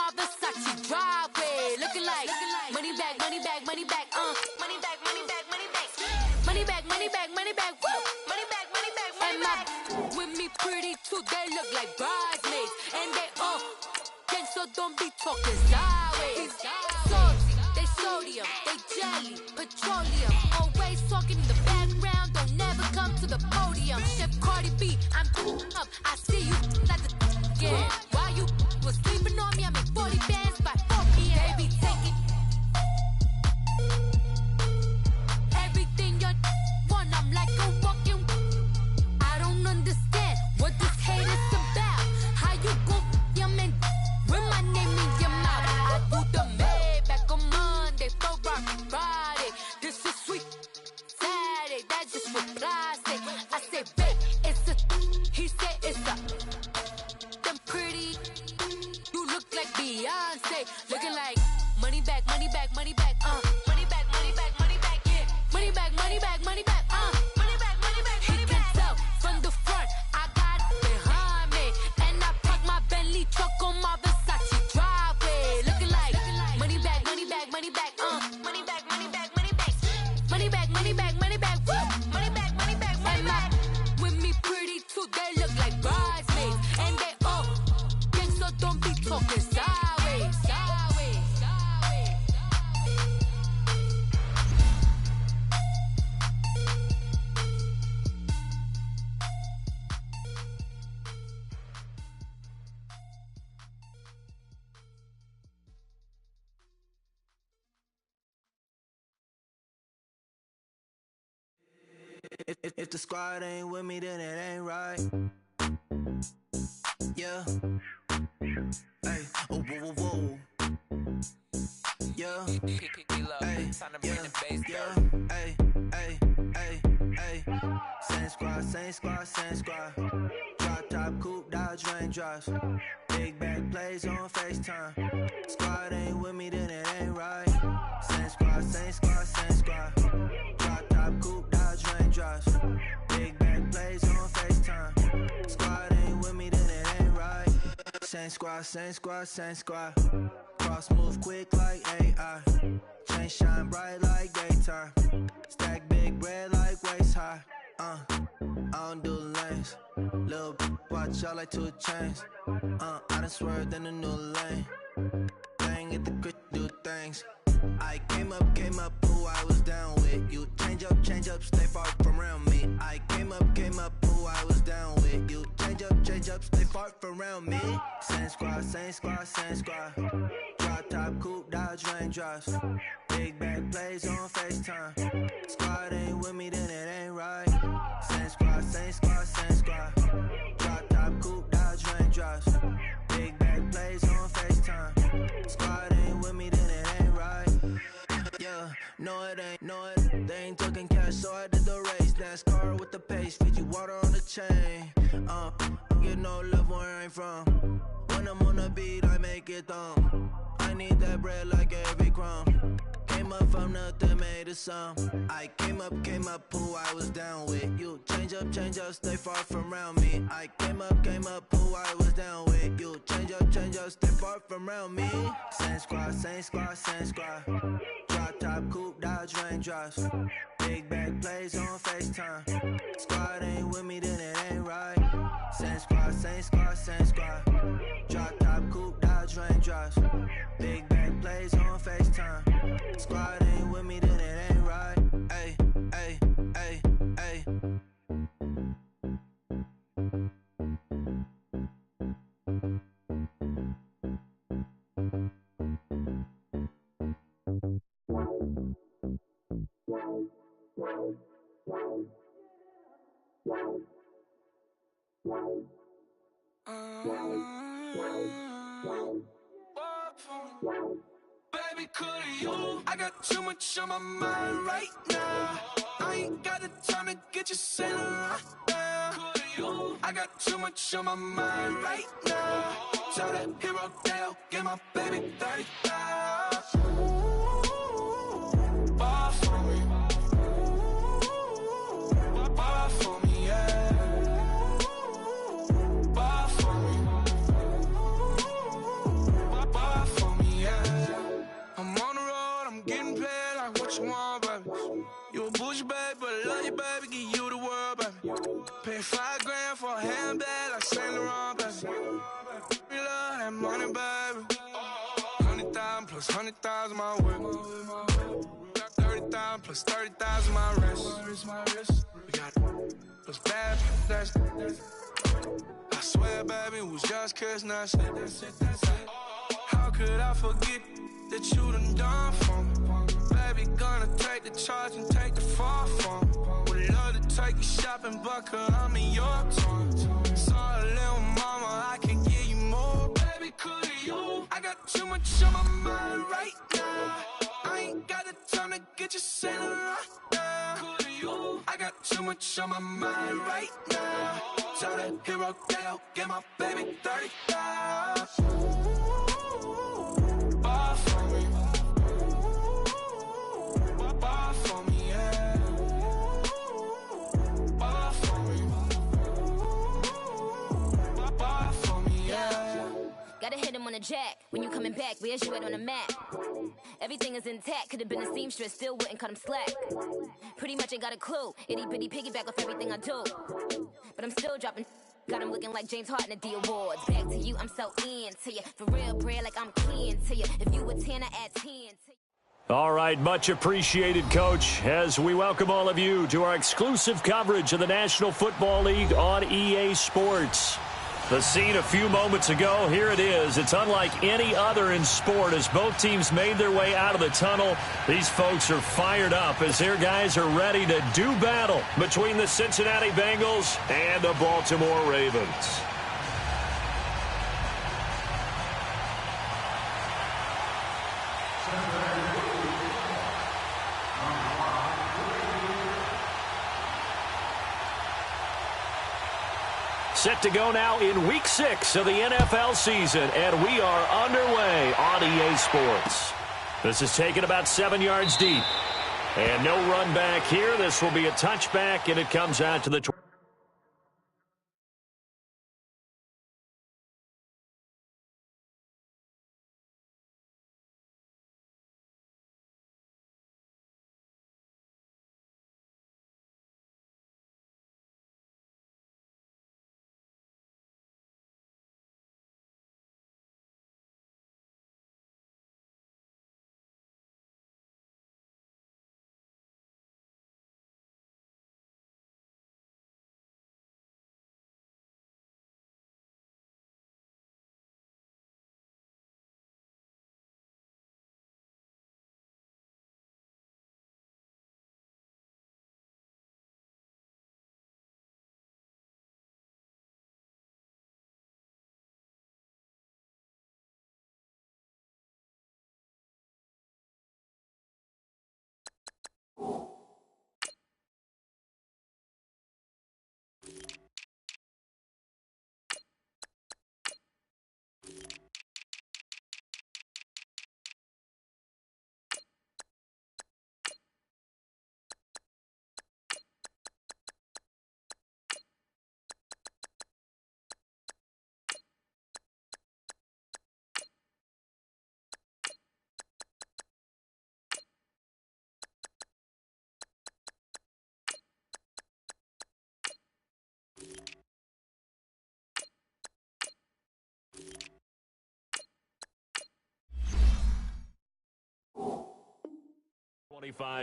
my Versace driveway. Looking like money back, money back, money back, money back, money back, money back, money back, money back, money back, woo. Money back, money back, money back. And my with me pretty too, they look like bridesmaids, and they so don't be talking sideways. Salty, they sodium, they jelly, petroleum. Always talking in the background, don't never come to the podium. Chef Cardi B, I'm up. I see you like the again. While you was sleeping on me, I make 40 bands by 4 p.m. Baby, take it. Everything you want, I'm like a walking. I don't understand what this hate is about. How you go your man with my name in your mouth? I do the Maybach on Monday, Ferrari Friday. This is sweet Saturday, that's just what I say. I say, babe, it's a, he said it's a. Them pretty, you look like Beyonce. Looking like money back, money back, money back, money back, money back, money back, yeah. Money back, money back, money back, money back, money back, money back. He can tell from the front, I got it behind me. And I park my Bentley truck on my Versace driveway. Looking like money back, money back, money back, money back, money back, money back, money back, money back, money back, woo. Money back, money back, money back. With me pretty too, they look like bridesmaids, and they all gang, so don't be talking sideways, sideways, sideways. If the squad ain't with me, then it ain't right. Yeah. Hey, oh, whoa, whoa, whoa. Yeah. Hey, yeah. Hey, hey, hey, hey. Same squad, same squad, same squad. Drop top, coupe, Dodge raindrops. Big bag plays on FaceTime. Squad ain't with me, then it ain't right. Same squad, same squad, same squad. Drop top, coupe, Dodge raindrops. Big bag plays on FaceTime. Squad ain't with me, then it ain't right. Same squad, same squad, same squad. Cross move quick like AI. Chain shine bright like daytime. Stack big bread like waist high. I don't do lanes. Lil' watch out like 2 chains. I done swerved in a new lane. Bang at the crit, do things. I came up, who I was down with. You change up, stay far from around me. I came up, who I was down with. You change up, stay far from around me. Same squad, same squad, same squad. Drop top, coupe, Dodge raindrops. Big bag plays on FaceTime. Squad ain't with me, then it ain't right. Same squad, same squad, same squad. Drop top, coupe, Dodge raindrops. Big bag plays on FaceTime. Squad ain't with me, then it ain't right. Yeah, no it ain't, no it. They ain't talking cash, so I did the race. NASCAR with the pace, feed you water on the chain. Get no love where I ain't from. When I'm on the beat, I make it thumb. I need that bread like every crumb. Came up from nothing, made a sum. I came up, who I was down with. You change up, stay far from around me. I came up, who I was down with. You change up, stay far from around me. Same squad, same squad, same squad. Drop top, coupe, Dodge raindrops. Big bag plays on FaceTime. Squad ain't with me, then it ain't right. Same squad, same squad, same squad. Drop top, coupe, Dodge raindrops. Big bag plays on FaceTime. Squad ain't with me, then it ain't right. Ay, ay, ay, ay. Baby, could you? I got too much on my mind right now. I ain't got the time to get you sailing right now. Could you? I got too much on my mind right now. Tell that hero Dale, get my baby 30,000. Ball for me. Ball for me, yeah. Ball for me. Ball baby, give you the world, baby. Pay $5 grand for a handbag like Saint Laurent, baby. We love that money, baby. 100,000 plus 100,000 my whip. 30,000 plus 30,000 my wrist. We got plus bad, that's. I swear, baby, it was just kissing us. How could I forget that you done for me? Baby, gonna take the charge and take the fall from me. Would love to take you shopping, but cause I'm in your town. Sorry, little mama, I can give you more. Baby, could you? I got too much on my mind right now. I ain't got the time to get you sailing right now. Could you? I got too much on my mind right now. Tell that hero Dale, get my baby 30,000. Bar for me. Bar for me, yeah. Bar for me. Bar for me, yeah. Gotta hit him on the jack. When you coming back, where's you at on the map? Everything is intact. Could've been a seamstress, still wouldn't cut him slack. Pretty much ain't got a clue. Itty bitty piggyback off everything I do. But I'm still dropping. Got him looking like James Harden at the awards. Back to you, I'm so into you. For real, bread, like I'm keen to you. If you a 10, I add 10 to you. All right, much appreciated, Coach, as we welcome all of you to our exclusive coverage of the National Football League on EA Sports. The scene a few moments ago, here it is. It's unlike any other in sport as both teams made their way out of the tunnel. These folks are fired up as their guys are ready to do battle between the Cincinnati Bengals and the Baltimore Ravens. Set to go now in Week 6 of the NFL season, and we are underway on EA Sports. This is taken about 7 yards deep. And no run back here. This will be a touchback, and it comes out to the 20.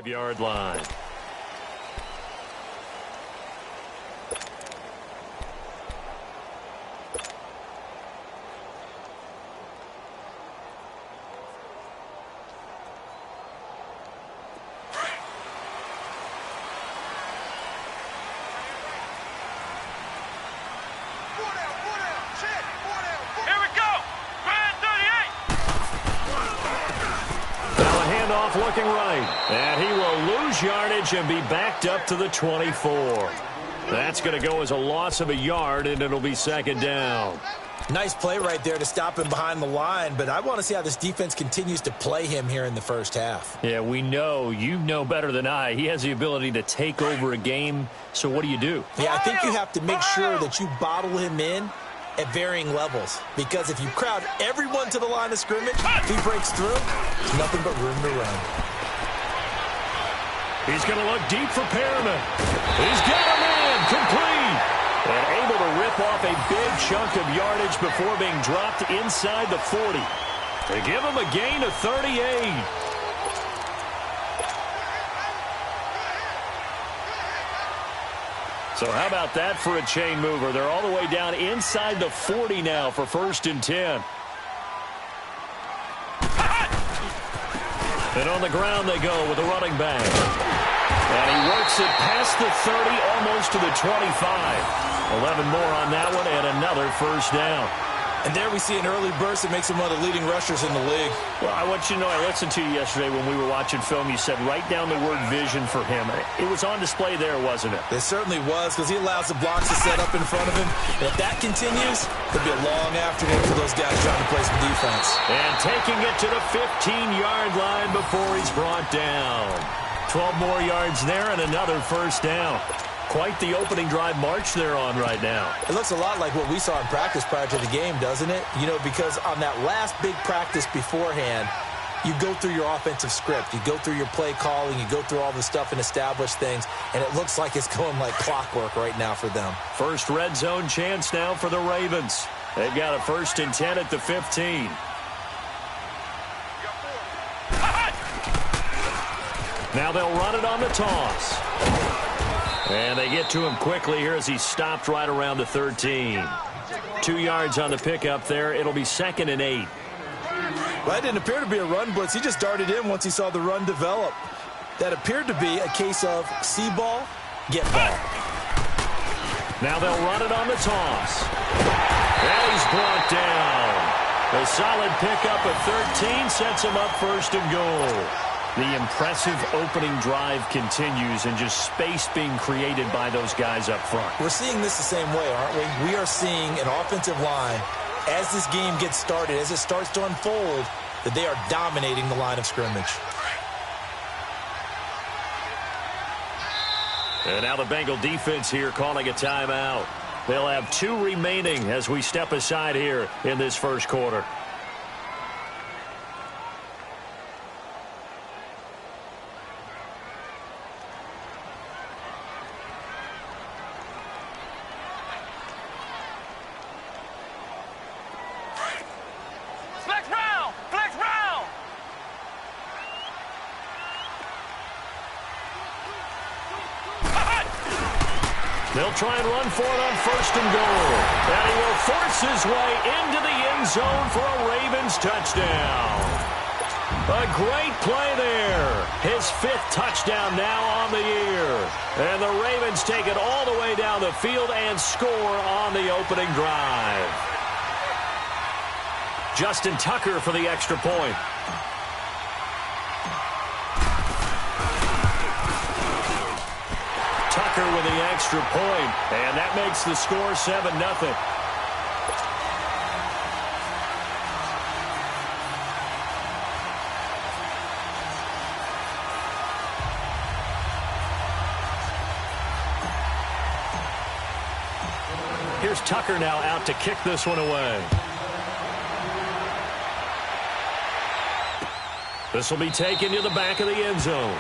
Yard line. Looking right, and he will lose yardage and be backed up to the 24. That's going to go as a loss of a yard, and it'll be second down. Nice play right there to stop him behind the line, but I want to see how this defense continues to play him here in the first half. Yeah, we know. You know better than I. He has the ability to take over a game, so what do you do? Yeah, I think you have to make sure that you bottle him in at varying levels, because if you crowd everyone to the line of scrimmage, if he breaks through, there's nothing but room to run. He's going to look deep for Perriman. He's got a man complete. And able to rip off a big chunk of yardage before being dropped inside the 40. They give him a gain of 38. So how about that for a chain mover? They're all the way down inside the 40 now for 1st and 10. And on the ground they go with a running back. And he works it past the 30, almost to the 25. 11 more on that one, and another 1st down. And there we see an early burst that makes him one of the leading rushers in the league. Well, I want you to know, I listened to you yesterday when we were watching film. You said write down the word vision for him. It was on display there, wasn't it? It certainly was, because he allows the blocks to set up in front of him. And if that continues, it'll be a long afternoon for those guys trying to play some defense. And taking it to the 15-yard line before he's brought down. 12 more yards there and another 1st down. Quite the opening drive march they're on right now. It looks a lot like what we saw in practice prior to the game, doesn't it? You know, because on that last big practice beforehand, you go through your offensive script. You go through your play calling. You go through all the stuff and establish things. And it looks like it's going like clockwork right now for them. First red zone chance now for the Ravens. They've got a 1st and 10 at the 15. Now they'll run it on the toss. And they get to him quickly here as he stopped right around the 13. 2 yards on the pickup there. It'll be 2nd and 8. Well, that didn't appear to be a run blitz. He just darted in once he saw the run develop. That appeared to be a case of see ball, get ball. Now they'll run it on the toss. And he's brought down. A solid pickup of 13 sets him up 1st and goal. The impressive opening drive continues, and just space being created by those guys up front. We're seeing this the same way, aren't we? We are seeing an offensive line, as this game gets started, as it starts to unfold, that they are dominating the line of scrimmage. And now the Bengal defense here calling a timeout. They'll have 2 remaining as we step aside here in this 1st quarter. They'll try and run for it on 1st and goal. And he will force his way into the end zone for a Ravens touchdown. A great play there. His 5th touchdown now on the year. And the Ravens take it all the way down the field and score on the opening drive. Justin Tucker for the extra point. Tucker with the extra point, and that makes the score 7-0. Here's Tucker now out to kick this one away. This will be taken to the back of the end zone.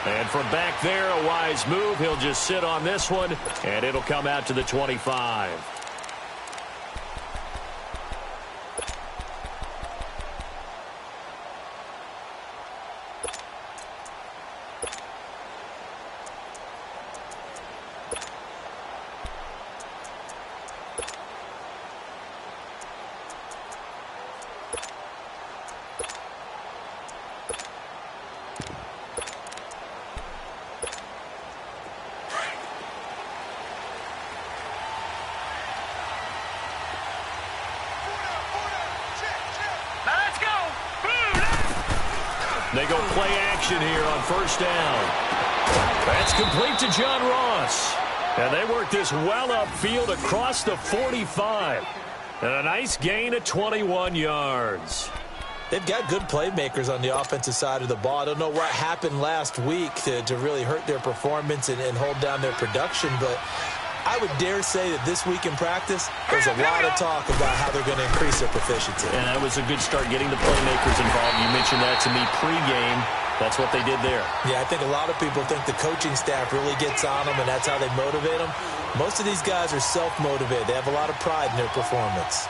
And from back there, a wise move. He'll just sit on this one, and it'll come out to the 25. They go play action here on 1st down. That's complete to John Ross. And they work this well upfield across the 45. And a nice gain of 21 yards. They've got good playmakers on the offensive side of the ball. I don't know what happened last week to really hurt their performance and hold down their production, but I would dare say that this week in practice, there's a lot of talk about how they're going to increase their proficiency. And that was a good start getting the playmakers involved. You mentioned that to me pregame. That's what they did there. Yeah, I think a lot of people think the coaching staff really gets on them, and that's how they motivate them. Most of these guys are self-motivated. They have a lot of pride in their performance.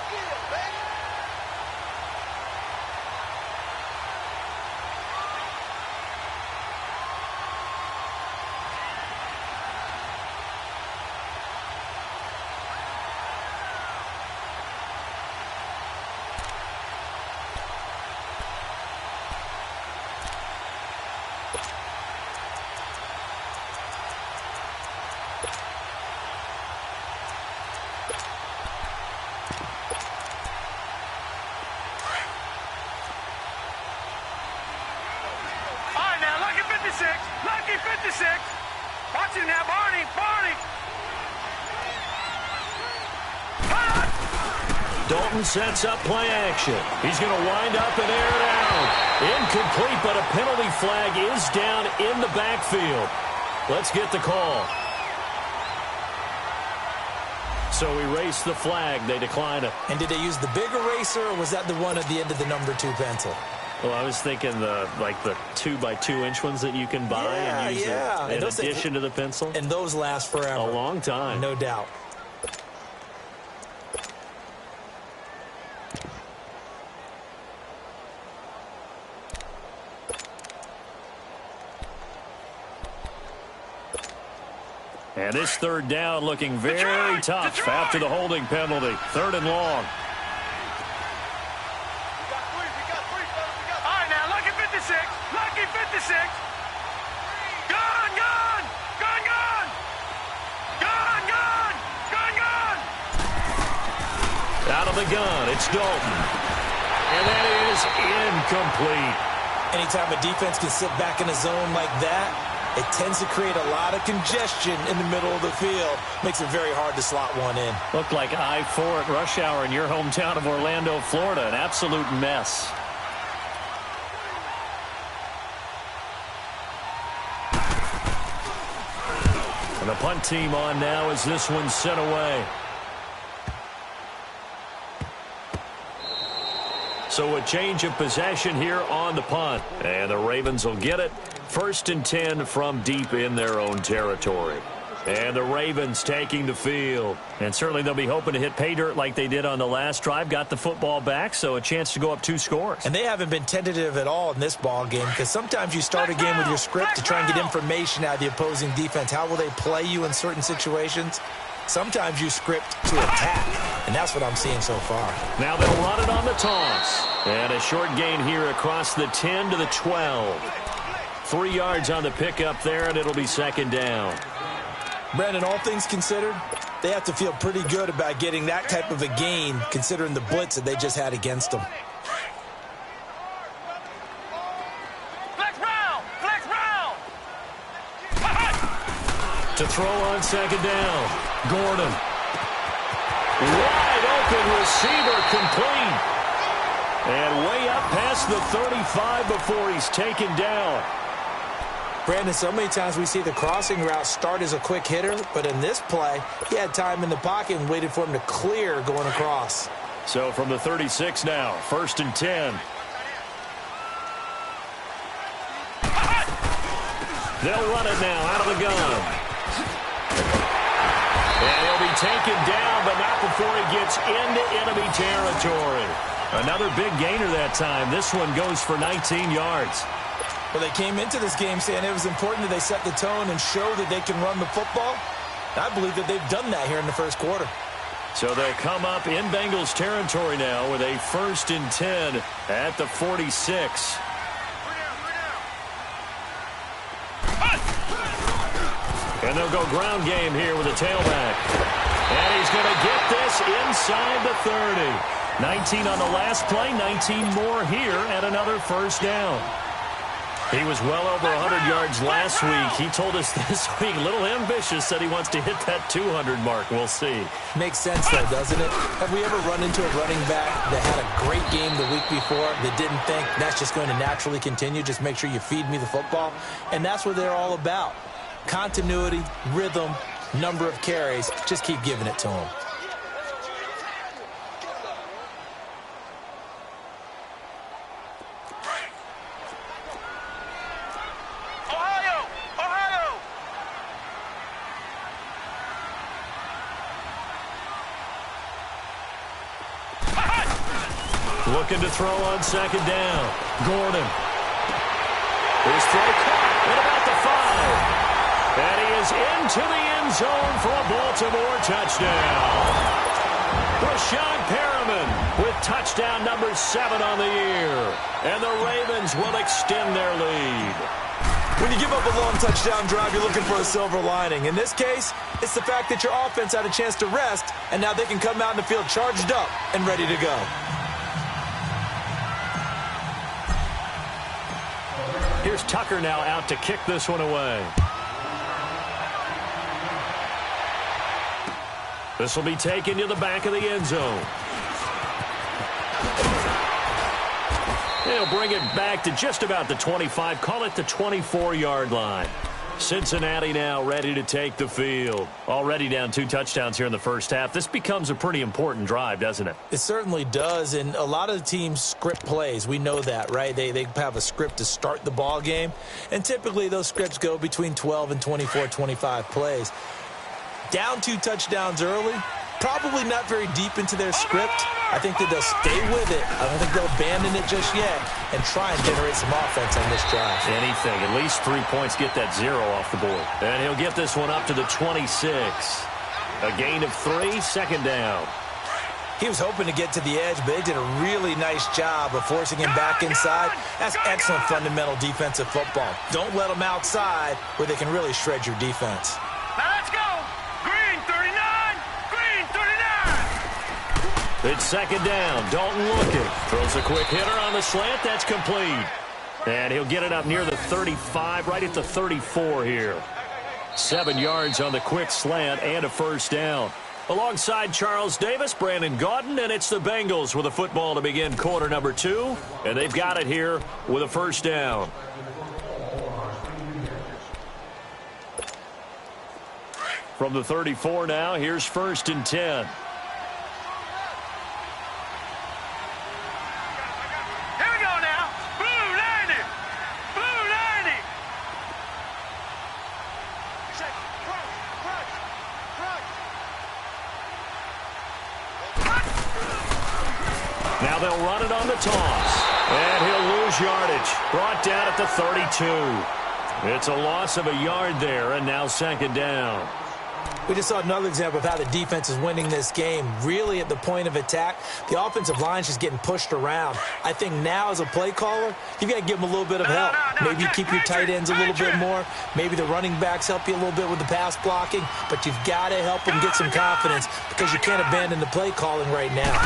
Lucky 56. Watch him now, Barney. Dalton sets up play action. He's going to wind up and air it out. Incomplete, but a penalty flag is down in the backfield. Let's get the call. So erase the flag. They decline it. And did they use the big eraser, or was that the one at the end of the number 2 pencil? Well, I was thinking the 2x2-inch ones that you can buy and use in addition to the pencil. And those last forever. A long time. No doubt. And this third down looking very tough after the holding penalty. 3rd and long. All right, now, lucky 56. Lucky 56. Gun. Out of the gun, it's Dalton. And that is incomplete. Anytime a defense can sit back in a zone like that, it tends to create a lot of congestion in the middle of the field. Makes it very hard to slot one in. Looked like I-4 at rush hour in your hometown of Orlando, Florida. An absolute mess. And the punt team on now as this one's sent away. So a change of possession here on the punt. And the Ravens will get it. 1st and 10 from deep in their own territory. And the Ravens taking the field. And certainly they'll be hoping to hit pay dirt like they did on the last drive. Got the football back, so a chance to go up 2 scores. And they haven't been tentative at all in this ball game, because sometimes you start a game with your script to try and get information out of the opposing defense. How will they play you in certain situations? Sometimes you script to attack, and that's what I'm seeing so far. Now they'll run it on the toss. And a short gain here across the 10 to the 12. 3 yards on the pickup there, and it'll be 2nd down. Brandon, all things considered, they have to feel pretty good about getting that type of a gain, considering the blitz that they just had against them. Flex round. To throw on 2nd down. Gordon. Wide open receiver, complete. And way up past the 35 before he's taken down. Brandon, so many times we see the crossing route start as a quick hitter, but in this play, he had time in the pocket and waited for him to clear going across. So from the 36 now, 1st and 10. They'll run it now out of the gun. And he'll be taken down, but not before he gets into enemy territory. Another big gainer that time. This one goes for 19 yards. Well, they came into this game saying it was important that they set the tone and show that they can run the football. I believe that they've done that here in the 1st quarter. So they'll come up in Bengals territory now with a 1st and 10 at the 46. And they'll go ground game here with a tailback. And he's going to get this inside the 30. 19 on the last play, 19 more here at another 1st down. He was well over 100 yards last week. He told us this week, a little ambitious, said he wants to hit that 200 mark. We'll see. Makes sense, though, doesn't it? Have we ever run into a running back that had a great game the week before that didn't think that's just going to naturally continue? Just make sure you feed me the football. And that's what they're all about. Continuity, rhythm, number of carries. Just keep giving it to them. Looking to throw on second down. Gordon. His throw caught at about the 5. And he is into the end zone for a Baltimore touchdown. Rashad Perriman with touchdown number 7 on the year. And the Ravens will extend their lead. When you give up a long touchdown drive, you're looking for a silver lining. In this case, it's the fact that your offense had a chance to rest, and now they can come out in the field charged up and ready to go. Here's Tucker now out to kick this one away. This will be taken to the back of the end zone. They'll bring it back to just about the 25. Call it the 24-yard line. Cincinnati now ready to take the field. Already down 2 touchdowns here in the first half. This becomes a pretty important drive, doesn't it? It certainly does, and a lot of the teams script plays. We know that, right? They have a script to start the ball game, and typically those scripts go between 12 and 24, 25 plays. Down 2 touchdowns early, probably not very deep into their script. I think that they'll stay with it. I don't think they'll abandon it just yet and try and generate some offense on this drive. Anything. At least 3 points, get that 0 off the board. And he'll get this one up to the 26. A gain of 3, second down. He was hoping to get to the edge, but they did a really nice job of forcing him back inside. That's excellent fundamental defensive football. Don't let them outside where they can really shred your defense. Now let's go. Green 39. Green 39. It's second down. Dalton looking. Throws a quick hitter on the slant. That's complete. And he'll get it up near the 35, right at the 34 here. 7 yards on the quick slant and a first down. Alongside Charles Davis, Brandon Gaudin, and it's the Bengals with a football to begin quarter number 2. And they've got it here with a first down. From the 34 now, here's 1st and 10. Here we go now. Blue 90. Blue 90. Now they'll run it on the toss. And he'll lose yardage. Brought down at the 32. It's a loss of a yard there, and now second down. We just saw another example of how the defense is winning this game. Really at the point of attack, the offensive line is just getting pushed around. I think now as a play caller, you've got to give them a little bit of help. Maybe you keep your tight ends a little bit more. Maybe the running backs help you a little bit with the pass blocking. But you've got to help them get some confidence because you can't abandon the play calling right now.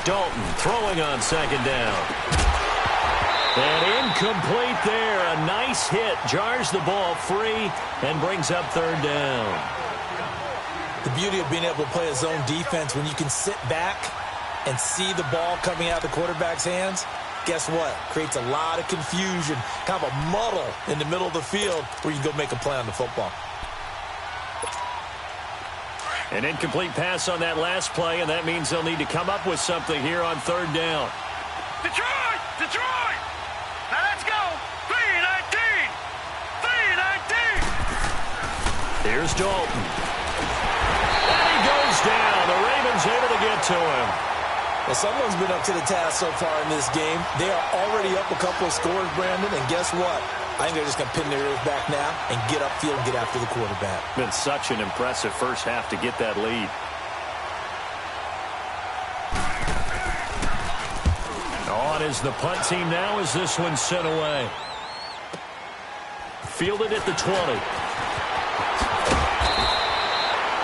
Dalton throwing on second down. And incomplete there. A nice hit. Jars the ball free and brings up third down. The beauty of being able to play a zone defense when you can sit back and see the ball coming out of the quarterback's hands, guess what? Creates a lot of confusion, kind of a muddle in the middle of the field where you can go make a play on the football. An incomplete pass on that last play, and that means they'll need to come up with something here on third down. Detroit! Detroit! Now let's go! 319! 319! Here's Dalton. And he goes down. The Ravens able to get to him. Well, someone's been up to the task so far in this game. They are already up a couple of scores, Brandon, and guess what? I think they're just going to pin their ears back now and get upfield and get after the quarterback. Been such an impressive first half to get that lead. On is the punt team now as this one's sent away. Fielded at the 20.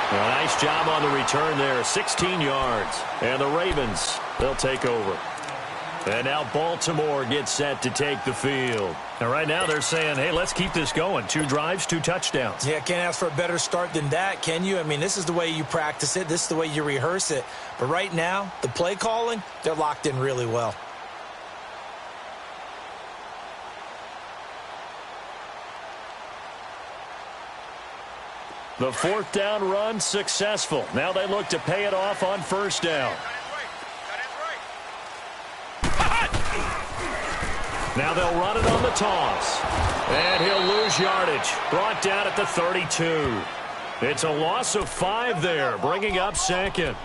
A nice job on the return there. 16 yards. And the Ravens, they'll take over. And now Baltimore gets set to take the field. And right now they're saying, hey, let's keep this going. 2 drives, 2 touchdowns. Yeah, can't ask for a better start than that, can you? I mean, this is the way you practice it. This is the way you rehearse it. But right now, the play calling, they're locked in really well. The 4th down run successful. Now they look to pay it off on first down. Now they'll run it on the toss. And he'll lose yardage. Brought down at the 32. It's a loss of 5 there, bringing up second.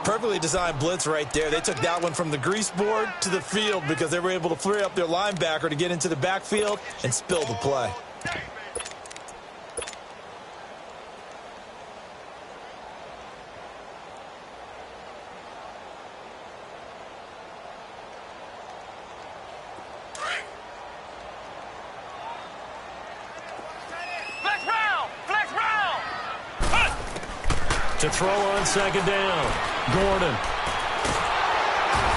Perfectly designed blitz right there. They took that one from the grease board to the field because they were able to free up their linebacker to get into the backfield and spill the play. To throw on second down. Gordon.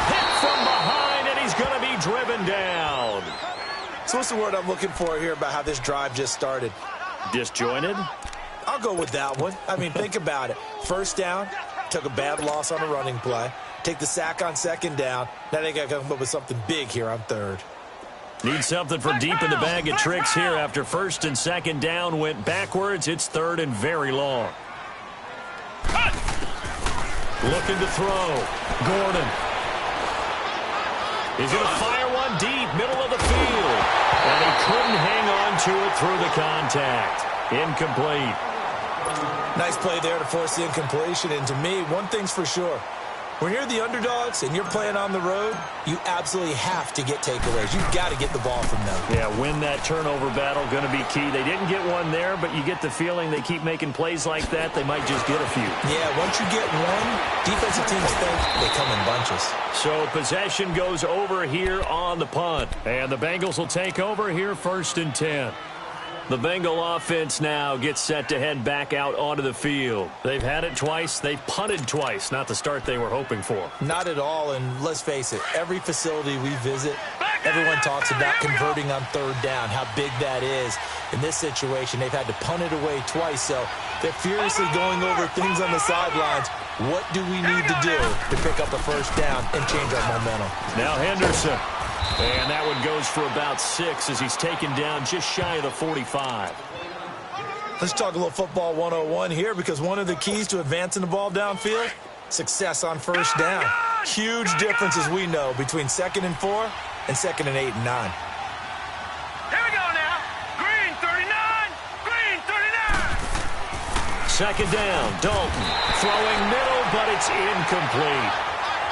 Hit from behind, and he's going to be driven down. So what's the word I'm looking for here about how this drive just started? Disjointed? I'll go with that one. I mean, think about it. First down, took a bad loss on a running play. Take the sack on second down. Now they got to come up with something big here on third. Need something from deep in the bag of tricks here after first and second down went backwards. It's third and very long. Looking to throw. Gordon. He's going to fire one deep, middle of the field. And he couldn't hang on to it through the contact. Incomplete. Nice play there to force the incompletion. And to me, one thing's for sure. When you're the underdogs and you're playing on the road, you absolutely have to get takeaways. You've got to get the ball from them. Yeah, win that turnover battle, going to be key. They didn't get one there, but you get the feeling they keep making plays like that, they might just get a few. Yeah, once you get one, defensive teams think they come in bunches. So possession goes over here on the punt. And the Bengals will take over here first and 10. The Bengal offense now gets set to head back out onto the field. They've had it twice. They've punted twice. Not the start they were hoping for. Not at all, and let's face it, every facility we visit, everyone talks about converting on third down, how big that is. In this situation, they've had to punt it away twice, so they're furiously going over things on the sidelines. What do we need to do to pick up a first down and change our momentum? Now Henderson. And that one goes for about 6 as he's taken down just shy of the 45. Let's talk a little football 101 here, because one of the keys to advancing the ball downfield, success on first down. Huge difference, as we know, between 2nd and 4 and 2nd and 8 and 9. Here we go now. Green 39. Green 39. Second down. Dalton throwing middle, but it's incomplete.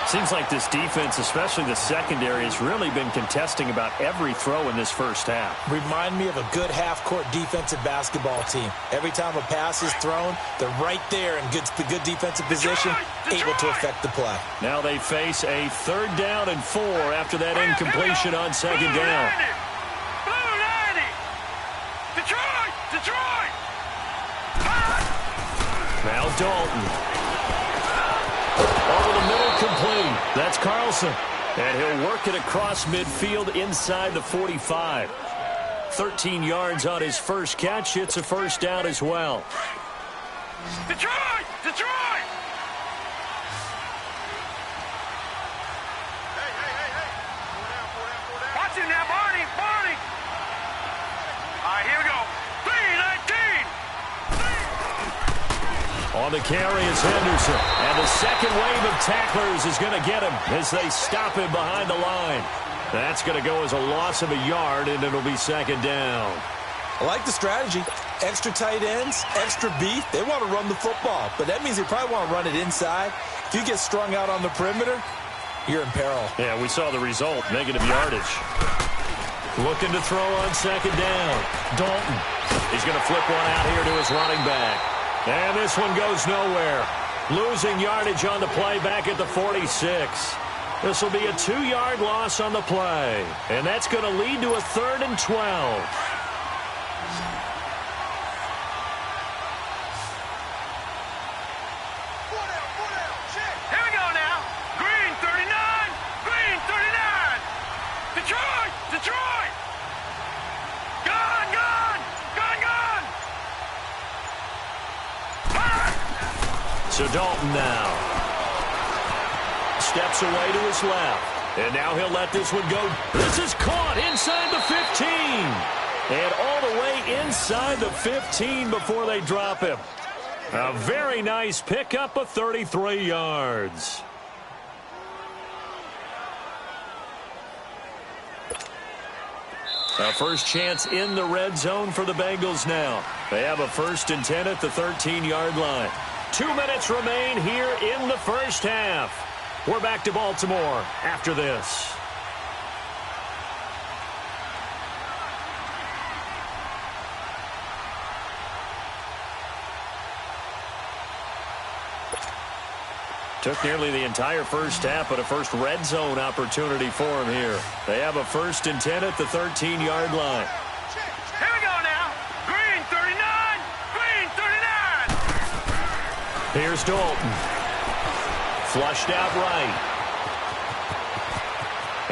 Seems like this defense, especially the secondary, has really been contesting about every throw in this first half. Remind me of a good half-court defensive basketball team. Every time a pass is thrown, they're right there in good defensive position, able to affect the play. Now they face a 3rd down and 4 after that incompletion on second down. Blue 90. Detroit. Detroit. Now Dalton. Over the middle, complete. That's Carlson. And he'll work it across midfield inside the 45. 13 yards on his first catch. It's a first down as well. Detroit. Detroit. Watch him now, Barney. Barney. All right, here we go. 319. On the carry is Henderson. And the second wave of tacklers is going to get him as they stop him behind the line. That's going to go as a loss of a yard, and it'll be second down. I like the strategy. Extra tight ends, extra beef. They want to run the football, but that means they probably want to run it inside. If you get strung out on the perimeter, you're in peril. Yeah, we saw the result, negative yardage. Looking to throw on second down. Dalton. He's going to flip one out here to his running back. And this one goes nowhere. Losing yardage on the play back at the 46. This will be a 2-yard loss on the play. And that's going to lead to a 3rd and 12. Here we go now. Green 39. Green 39. Detroit. Detroit. Gone. Gone. Gone. Gone. So Dalton now steps away to his left. And now he'll let this one go. This is caught inside the 15. And all the way inside the 15 before they drop him. A very nice pickup of 33 yards. A first chance in the red zone for the Bengals now. They have a 1st and 10 at the 13-yard line. 2 minutes remain here in the first half. We're back to Baltimore after this. Took nearly the entire first half, but a first red zone opportunity for him here. They have a 1st and 10 at the 13-yard line. Here we go now. Green 39. Green 39. Here's Dalton. Flushed out right.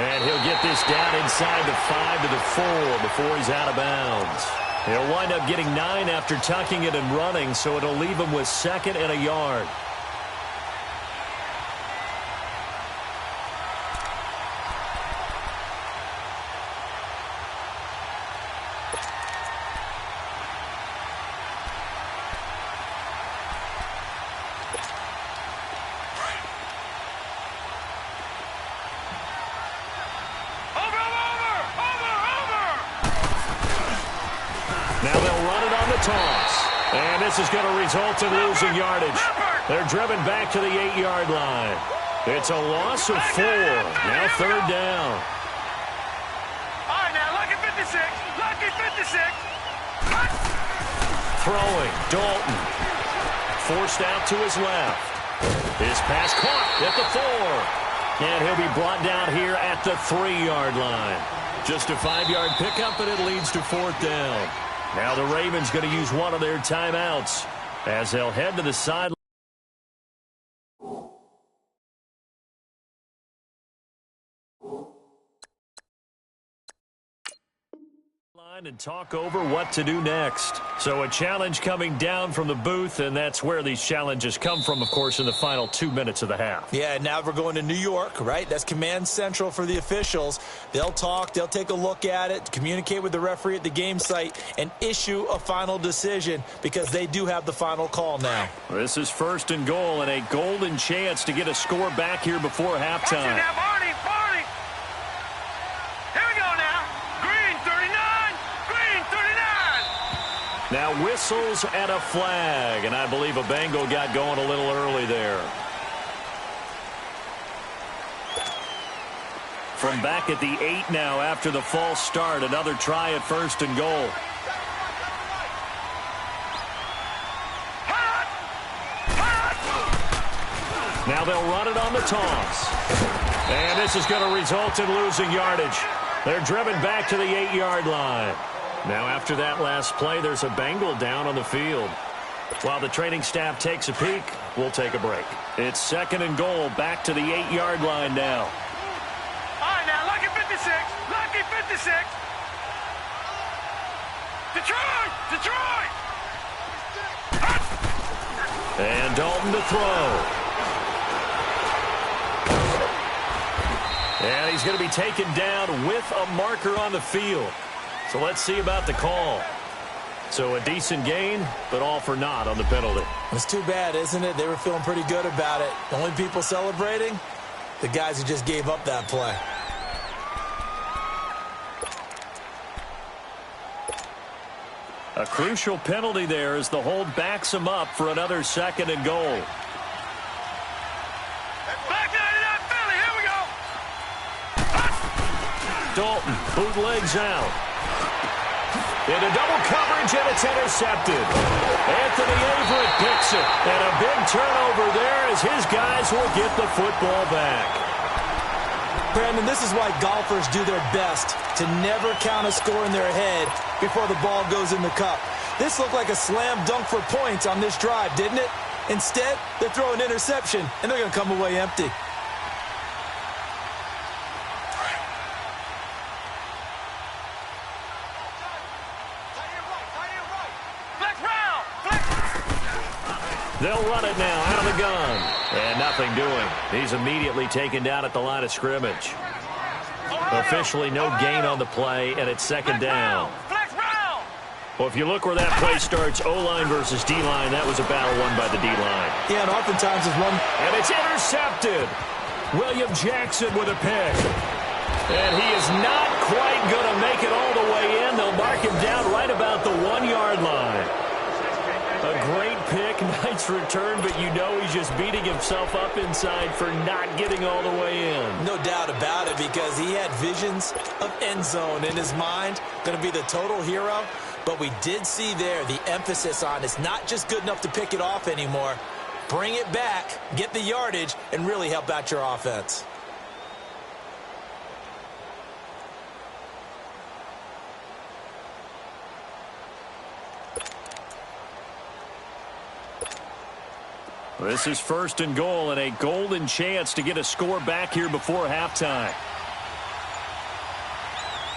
And he'll get this down inside the 5 to the 4 before he's out of bounds. He'll wind up getting 9 after tucking it and running, so it'll leave him with 2nd and a yard. And this is going to result in losing yardage. They're driven back to the 8-yard line. It's a loss of 4. Now 3rd down. All right, now, lucky 56. Lucky 56. Throwing, Dalton. Forced out to his left. His pass caught at the 4. And he'll be brought down here at the 3-yard line. Just a 5-yard pickup, and it leads to 4th down. Now the Ravens going to use one of their timeouts as they'll head to the sideline. And talk over what to do next. So a challenge coming down from the booth, and that's where these challenges come from, of course, in the final 2 minutes of the half. Yeah, now we're going to New York, right? That's command central for the officials. They'll talk, they'll take a look at it, communicate with the referee at the game site, and issue a final decision because they do have the final call now. This is 1st and goal, and a golden chance to get a score back here before halftime. Barney. Here we go now. Green 39. Now whistles and a flag, and I believe a Bengal got going a little early there. From back at the 8 now after the false start, another try at 1st and goal. Now they'll run it on the toss. And this is going to result in losing yardage. They're driven back to the 8-yard line. Now after that last play, there's a Bengal down on the field. While the training staff takes a peek, we'll take a break. It's 2nd and goal, back to the 8-yard line now. All right, now, lucky 56. Lucky 56. Detroit. And Dalton to throw. And he's going to be taken down with a marker on the field. So let's see about the call. So a decent gain, but all for naught on the penalty. It's too bad, isn't it? They were feeling pretty good about it. The only people celebrating, the guys who just gave up that play. A crucial penalty there as the hold backs him up for another 2nd and goal. Back 99 Philly, here we go. Dalton bootlegs out. Into double coverage, and it's intercepted. Anthony Averett picks it. And a big turnover there as his guys will get the football back. Brandon, this is why golfers do their best to never count a score in their head before the ball goes in the cup. This looked like a slam dunk for points on this drive, didn't it? Instead, they throw an interception, and they're going to come away empty. They'll run it now out of the gun. And nothing doing. He's immediately taken down at the line of scrimmage. Officially no gain on the play, and it's 2nd down. Well, if you look where that play starts, O-line versus D-line, that was a battle won by the D-line. Yeah, and oftentimes it's one. And it's intercepted. William Jackson with a pick. And he is not quite going to make it all the way in. They'll mark him down right about the 1-yard line. A great pick, nice return, but you know he's just beating himself up inside for not getting all the way in. No doubt about it, because he had visions of end zone in his mind. Going to be the total hero. But we did see there the emphasis on it's not just good enough to pick it off anymore. Bring it back, get the yardage, and really help out your offense. This is 1st and goal and a golden chance to get a score back here before halftime.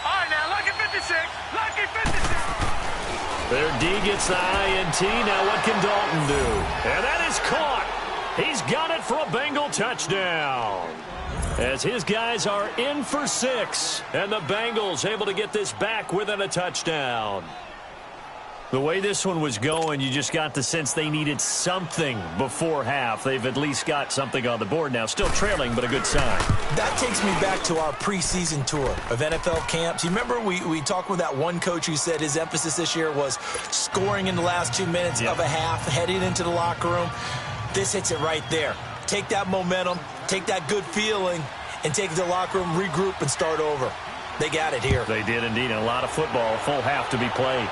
All right, now, lucky 56. Lucky 56. Their D gets the INT. Now what can Dalton do? And that is caught. He's got it for a Bengal touchdown. As his guys are in for 6. And the Bengals able to get this back within a touchdown. The way this one was going, you just got the sense they needed something before half. They've at least got something on the board now. Still trailing, but a good sign. That takes me back to our preseason tour of NFL camps. You remember we talked with that one coach who said his emphasis this year was scoring in the last 2 minutes of a half, heading into the locker room. This hits it right there. Take that momentum, take that good feeling, and take it to the locker room, regroup, and start over. They got it here. They did indeed, and a lot of football, full half to be played.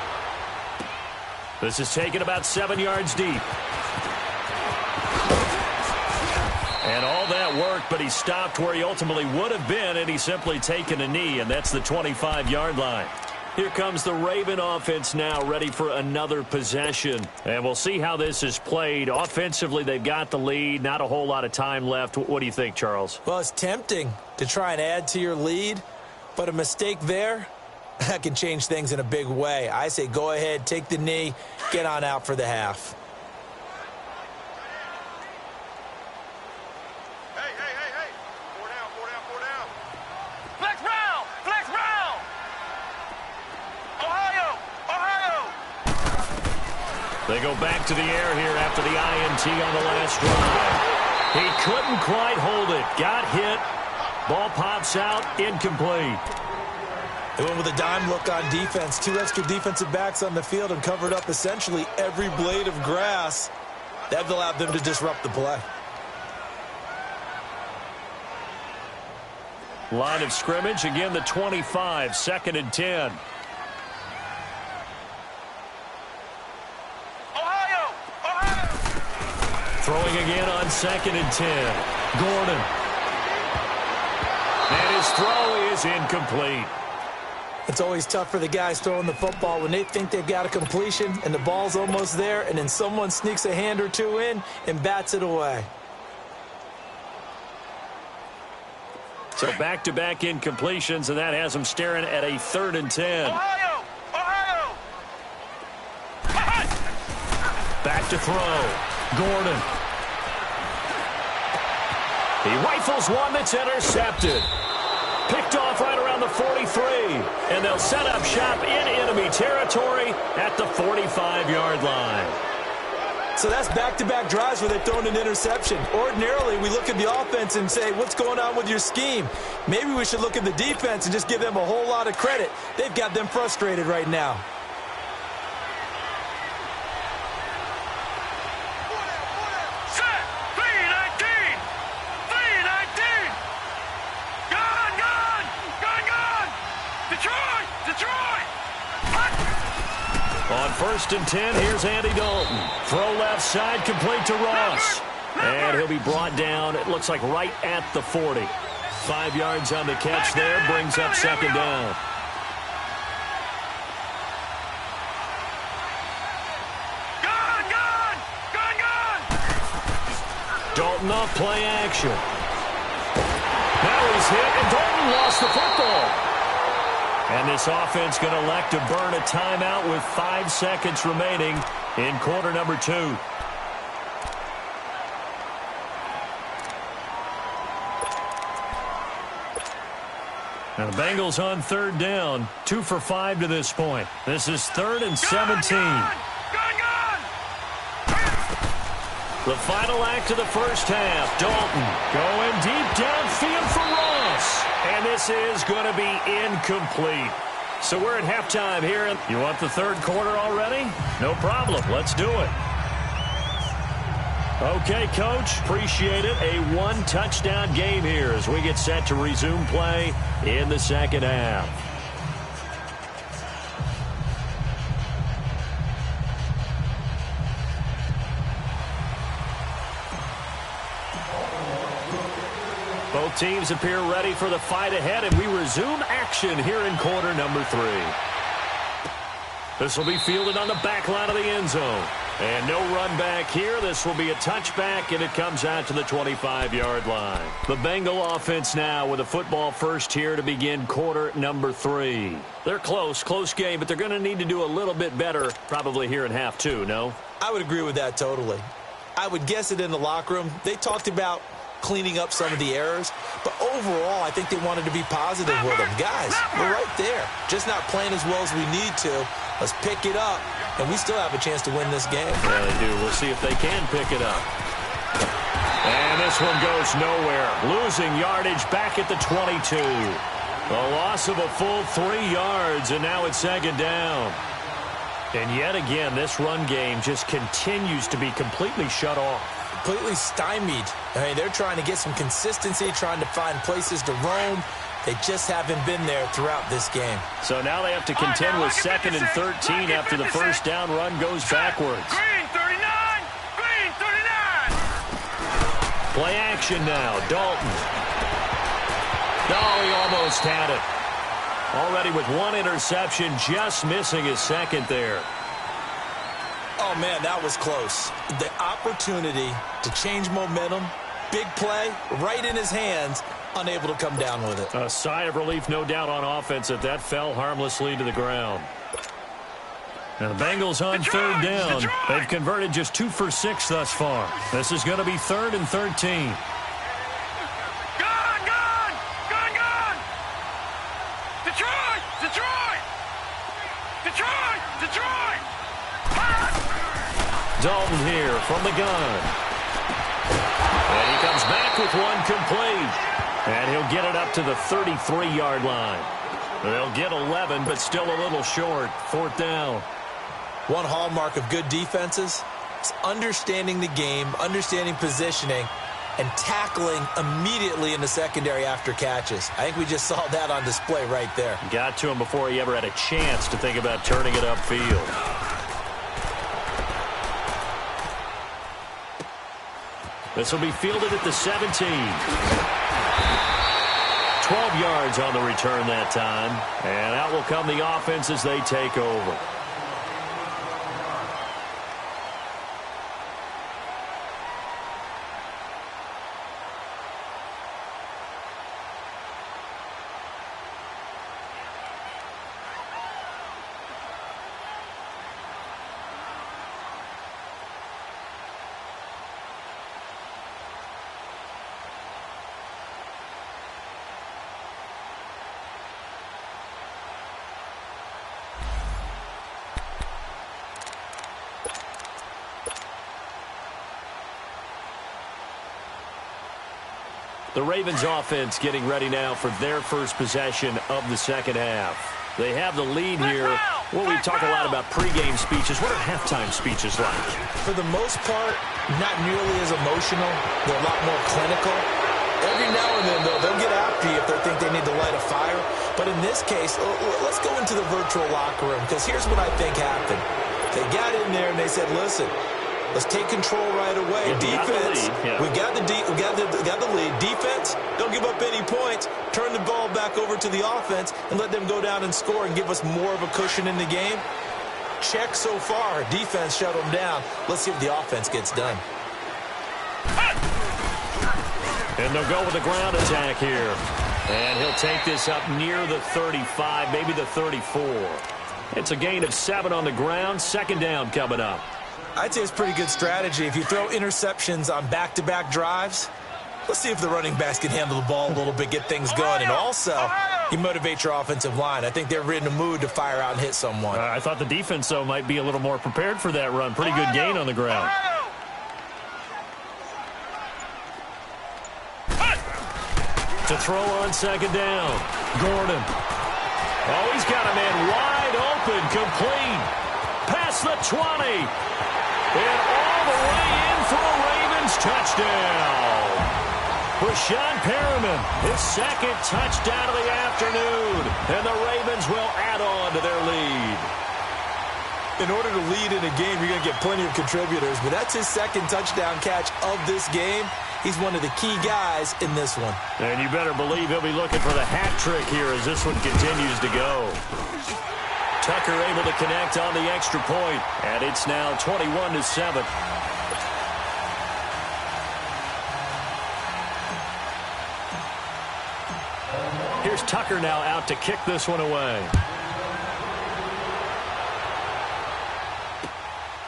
This is taken about 7 yards deep. And all that worked, but he stopped where he ultimately would have been, and he's simply taken a knee, and that's the 25-yard line. Here comes the Raven offense now, ready for another possession. And we'll see how this is played. Offensively, they've got the lead. Not a whole lot of time left. What do you think, Charles? Well, it's tempting to try and add to your lead, but a mistake there, that can change things in a big way. I say go ahead, take the knee, get on out for the half. Hey. 4 down. Flex round. Ohio. They go back to the air here after the INT on the last drive. He couldn't quite hold it. Got hit. Ball pops out. Incomplete. They went with a dime look on defense. 2 extra defensive backs on the field and covered up essentially every blade of grass. That allowed them to disrupt the play. Line of scrimmage, again the 25, 2nd and 10. Ohio. Throwing again on 2nd and 10. Gordon. And his throw is incomplete. It's always tough for the guys throwing the football when they think they've got a completion and the ball's almost there, and then someone sneaks a hand or two in and bats it away. So back-to-back incompletions, and that has them staring at a 3rd and 10. Ohio. Back to throw. Gordon. He rifles one that's intercepted. Picked off right around the 43. And they'll set up shop in enemy territory at the 45-yard line. So that's back-to-back drives where they've thrown an interception. Ordinarily, we look at the offense and say, what's going on with your scheme? Maybe we should look at the defense and just give them a whole lot of credit. They've got them frustrated right now. Set. 319. Gun. Detroit. On 1st and 10, here's Andy Dalton. Throw left side, complete to Ross. And he'll be brought down, it looks like right at the 40. 5 yards on the catch there, brings up 2nd down. Gun. Dalton off play action. Now he's hit, and Dalton lost the football. And this offense going to elect to burn a timeout with 5 seconds remaining in quarter number 2. Now the Bengals on 3rd down, 2 for 5 to this point. This is 3rd and 17. Gun. The final act of the first half. Dalton going deep downfield for Ross. And this is going to be incomplete. So we're at halftime here. You want the 3rd quarter already? No problem. Let's do it. Okay, Coach, appreciate it. A one-touchdown game here as we get set to resume play in the second half. Both teams appear ready for the fight ahead, and we resume action here in quarter number 3. This will be fielded on the back line of the end zone. And no run back here. This will be a touchback, and it comes out to the 25-yard line. The Bengal offense now with a football first here to begin quarter number 3. They're close game, but they're going to need to do a little bit better probably here in half 2, no? I would agree with that totally. I would guess it in the locker room. They talked about cleaning up some of the errors, but overall, I think they wanted to be positive with them. Guys, we're right there. Just not playing as well as we need to. Let's pick it up, and we still have a chance to win this game. Yeah, they do. We'll see if they can pick it up. And this one goes nowhere. Losing yardage back at the 22. A loss of a full 3 yards, and now it's second down. And yet again, this run game just continues to be completely shut off. Completely stymied. I mean, they're trying to get some consistency, trying to find places to roam. They just haven't been there throughout this game. So now they have to contend with 2nd and 13 after the first down run goes backwards. Green 39! Green 39! Play action now. Dalton. Oh, he almost had it. Already with 1 interception, just missing his 2nd there. Oh, man, that was close. The opportunity to change momentum, big play, right in his hands, unable to come down with it. A sigh of relief, no doubt, on offense that fell harmlessly to the ground. Now the Bengals on third down. They've converted just 2 for 6 thus far. This is going to be 3rd and 13. Gone! Detroit! Dalton here from the gun. And he comes back with one complete. And he'll get it up to the 33-yard line. They'll get 11, but still a little short. 4th down. One hallmark of good defenses is understanding the game, understanding positioning, and tackling immediately in the secondary after catches. I think we just saw that on display right there. Got to him before he ever had a chance to think about turning it upfield. This will be fielded at the 17. 12 yards on the return that time. And out will come the offense as they take over. The Ravens offense getting ready now for their first possession of the second half. They have the lead here. Well, we talk a lot about pregame speeches. What are halftime speeches like? For the most part, not nearly as emotional. They're a lot more clinical. Every now and then, though, they'll get after you if they think they need to light a fire. But in this case, let's go into the virtual locker room, because here's what I think happened. They got in there and they said, listen, let's take control right away. Defense, we got the lead. Defense, don't give up any points. Turn the ball back over to the offense and let them go down and score and give us more of a cushion in the game. Check so far. Defense shut them down. Let's see if the offense gets done. And they'll go with the ground attack here. And he'll take this up near the 35, maybe the 34. It's a gain of 7 on the ground. 2nd down coming up. I'd say it's pretty good strategy. If you throw interceptions on back-to-back drives, let's see if the running backs can handle the ball a little bit, get things going. And also, you motivate your offensive line. I think they're in the mood to fire out and hit someone. I thought the defense, though, might be a little more prepared for that run. Pretty good gain on the ground. To throw on 2nd down. Gordon. Oh, he's got a man wide open, complete. Past the 20. And all the way in for a Raven Ravens touchdown. Brashad Perriman, his second touchdown of the afternoon. And the Ravens will add on to their lead. In order to lead in a game, you're going to get plenty of contributors, but that's his second touchdown catch of this game. He's one of the key guys in this one. And you better believe he'll be looking for the hat trick here as this one continues to go. Tucker able to connect on the extra point, and it's now 21-7. Here's Tucker now out to kick this one away.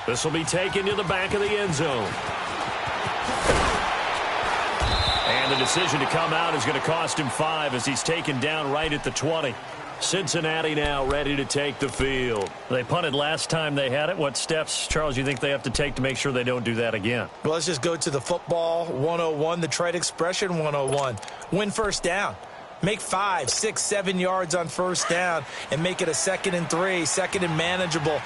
This will be taken to the back of the end zone. And the decision to come out is going to cost him 5 as he's taken down right at the 20. Cincinnati now ready to take the field. They punted last time they had it. What steps, Charles, you think they have to take to make sure they don't do that again? Well, let's just go to the football 101, the trite expression 101. Win first down. Make 5, 6, 7 yards on first down and make it a 2nd and 3, 2nd and manageable.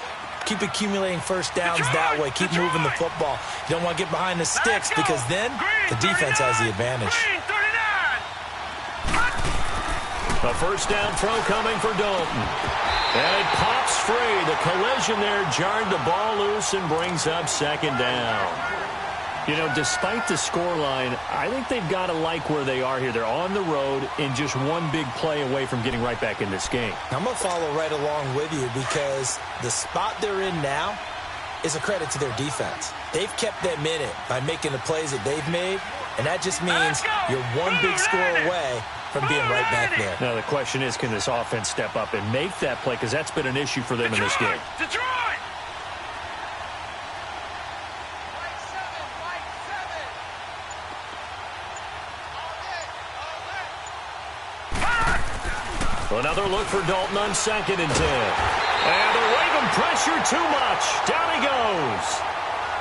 Keep accumulating first downs that way. Keep moving the football. You don't want to get behind the sticks because then the defense has the advantage. A first down throw coming for Dalton. And it pops free. The collision there jarred the ball loose and brings up 2nd down. You know, despite the scoreline, I think they've got to like where they are here. They're on the road and just one big play away from getting right back in this game. I'm going to follow right along with you because the spot they're in now is a credit to their defense. They've kept them in it by making the plays that they've made, and that just means you're one big score away from being right back there. Now, the question is, can this offense step up and make that play? Because that's been an issue for them in this game. Detroit! Another look for Dalton on 2nd and 10. And the Raven pressure too much. Down he goes.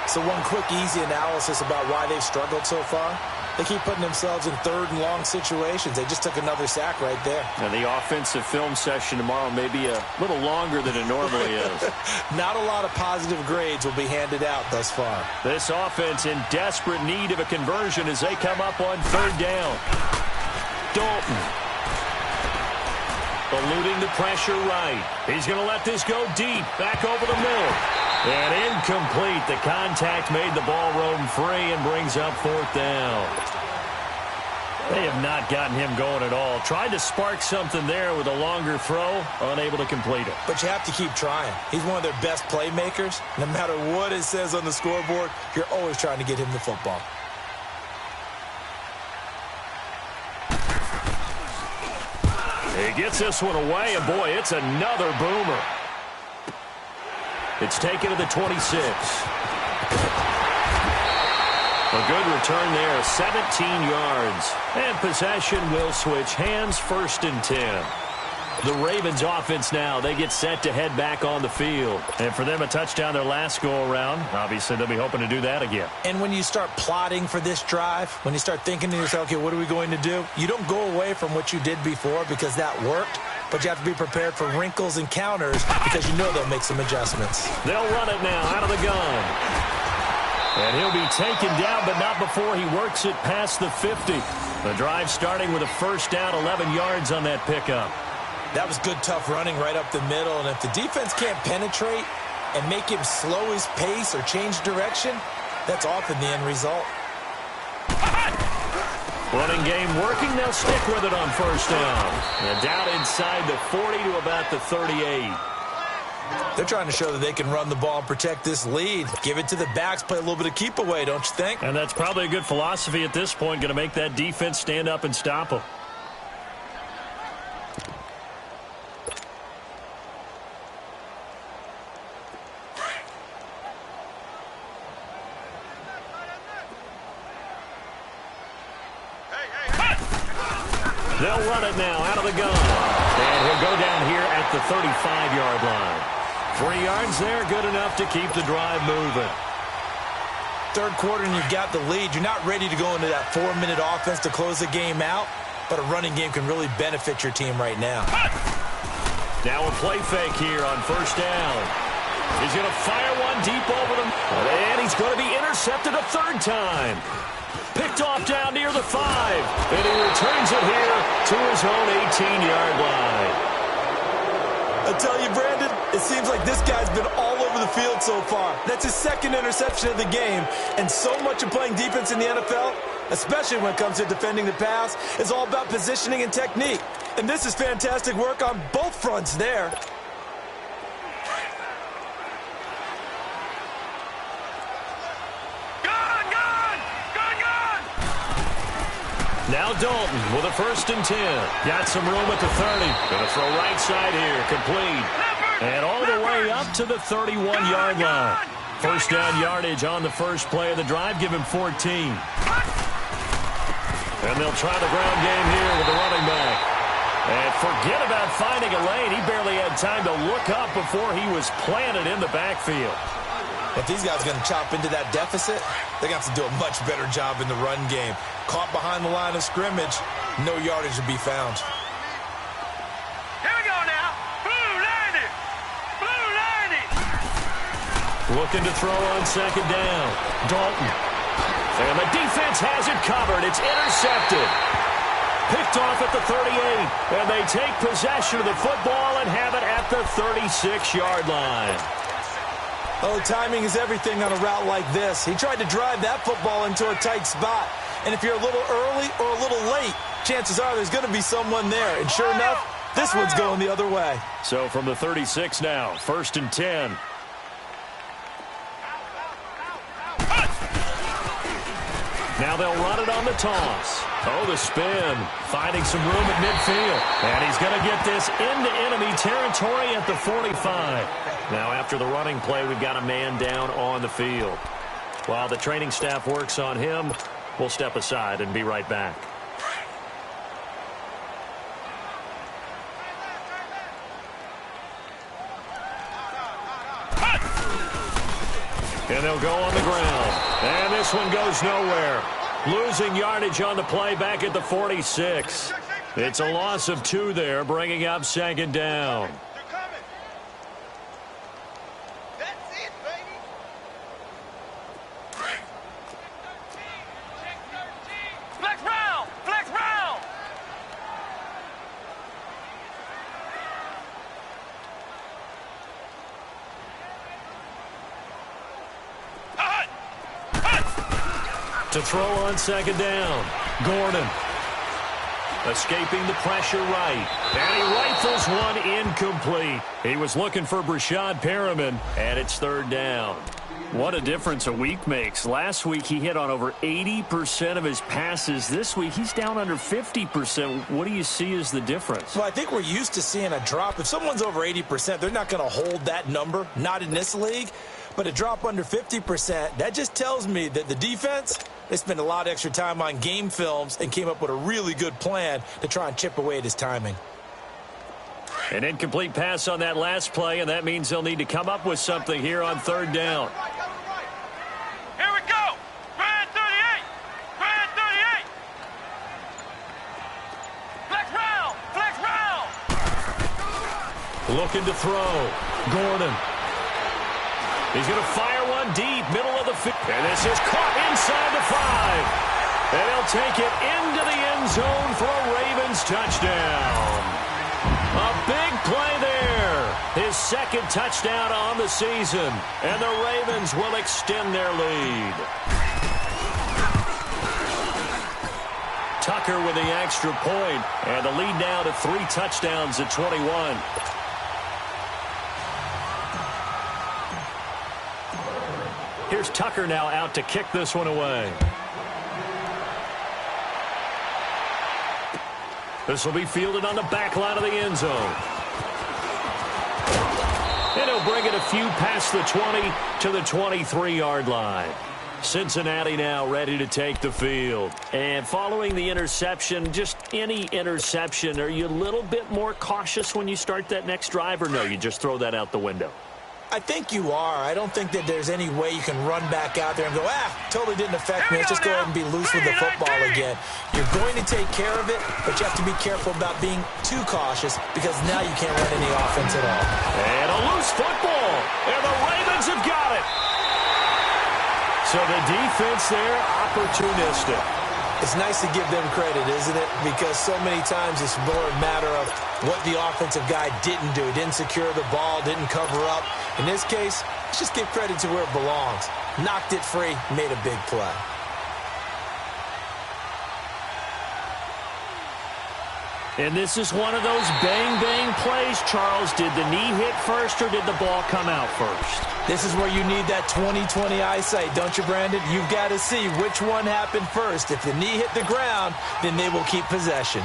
So one quick, easy analysis about why they've struggled so far. They keep putting themselves in 3rd and long situations. They just took another sack right there. Now, the offensive film session tomorrow may be a little longer than it normally is. Not a lot of positive grades will be handed out thus far. This offense in desperate need of a conversion as they come up on 3rd down. Dalton. Eluding the pressure right. He's going to let this go deep. Back over the middle. And incomplete. The contact made the ball roam free and brings up 4th down. They have not gotten him going at all. Tried to spark something there with a longer throw. Unable to complete it. But you have to keep trying. He's one of their best playmakers. No matter what it says on the scoreboard, you're always trying to get him the football. He gets this one away, and boy, it's another boomer. It's taken to the 26. A good return there, 17 yards. And possession will switch hands, 1st and 10. The Ravens offense now, they get set to head back on the field. And for them, a touchdown their last go-around. Obviously, they'll be hoping to do that again. And when you start plotting for this drive, when you start thinking to yourself, okay, what are we going to do? You don't go away from what you did before because that worked, but you have to be prepared for wrinkles and counters because you know they'll make some adjustments. They'll run it now out of the gun. And he'll be taken down, but not before he works it past the 50. The drive starting with a first down, 11 yards on that pickup. That was good, tough running right up the middle. And if the defense can't penetrate and make him slow his pace or change direction, that's often the end result. Running game working. They'll stick with it on first down. And down inside the 40 to about the 38. They're trying to show that they can run the ball and protect this lead. Give it to the backs, play a little bit of keep away, don't you think? And that's probably a good philosophy at this point, going to make that defense stand up and stop them. They'll run it now out of the gun. And he'll go down here at the 35-yard line. 3 yards there, good enough to keep the drive moving. 3rd quarter and you've got the lead. You're not ready to go into that 4-minute offense to close the game out, but a running game can really benefit your team right now. Now a play fake here on first down. He's going to fire one deep over them. And he's going to be intercepted a third time. Picked off down near the 5. And he returns it here to his own 18-yard line. I tell you, Brandon, it seems like this guy's been all over the field so far. That's his second interception of the game. And so much of playing defense in the NFL, especially when it comes to defending the pass, is all about positioning and technique. And this is fantastic work on both fronts there. Now Dalton with a 1st and 10. Got some room at the 30. Going to throw right side here. Complete. And all the way up to the 31-yard line. First down yardage on the first play of the drive. Give him 14. And they'll try the ground game here with the running back. And forget about finding a lane. He barely had time to look up before he was planted in the backfield. If these guys are going to chop into that deficit, they're going to have to do a much better job in the run game. Caught behind the line of scrimmage, no yardage to be found. Here we go now. Blue 90. Blue 90. Looking to throw on 2nd down. Dalton. And the defense has it covered. It's intercepted. Picked off at the 38. And they take possession of the football and have it at the 36-yard line. Oh, timing is everything on a route like this. He tried to drive that football into a tight spot. And if you're a little early or a little late, chances are there's going to be someone there. And sure enough, this one's going the other way. So from the 36 now, 1st and 10. Now they'll run it on the toss. Oh, the spin. Finding some room at midfield. And he's going to get this into enemy territory at the 45. Now after the running play, we've got a man down on the field. While the training staff works on him, we'll step aside and be right back. And they'll go on the ground. And this one goes nowhere. Losing yardage on the play back at the 46. It's a loss of 2 there, bringing up 2nd down. To throw on 2nd down. Gordon. Escaping the pressure right. And he rifles one incomplete. He was looking for Brashad Perriman, and it's 3rd down. What a difference a week makes. Last week he hit on over 80% of his passes. This week he's down under 50%. What do you see as the difference? Well, I think we're used to seeing a drop. If someone's over 80%, they're not going to hold that number. Not in this league. But a drop under 50%, that just tells me that the defense, they spent a lot of extra time on game films and came up with a really good plan to try and chip away at his timing. An incomplete pass on that last play, and that means they'll need to come up with something here on 3rd down. Here we go. Grand 38. Grand 38. Flex round. Flex round. Looking to throw. Gordon. He's going to fire one deep, middle of the field. And this is caught inside the 5. And he'll take it into the end zone for a Ravens touchdown. A big play there. His 2nd touchdown on the season. And the Ravens will extend their lead. Tucker with the extra point. And the lead now to 3 touchdowns at 21. Here's Tucker now out to kick this one away. This will be fielded on the back line of the end zone. And he'll bring it a few past the 20 to the 23-yard line. Cincinnati now ready to take the field. And following the interception, just any interception, are you a little bit more cautious when you start that next drive, or no, you just throw that out the window? I think you are. I don't think that there's any way you can run back out there and go, totally didn't affect me. Let's just go ahead and be loose with the football again. You're going to take care of it, but you have to be careful about being too cautious because now you can't run any offense at all. And a loose football, and the Ravens have got it. So the defense there, opportunistic. It's nice to give them credit, isn't it? Because so many times it's more a matter of what the offensive guy didn't do. Didn't secure the ball, didn't cover up. In this case, let's just give credit to where it belongs. Knocked it free, made a big play. And this is one of those bang-bang plays, Charles. Did the knee hit first or did the ball come out first? This is where you need that 20/20 eyesight, don't you, Brandon? You've got to see which one happened first. If the knee hit the ground, then they will keep possession.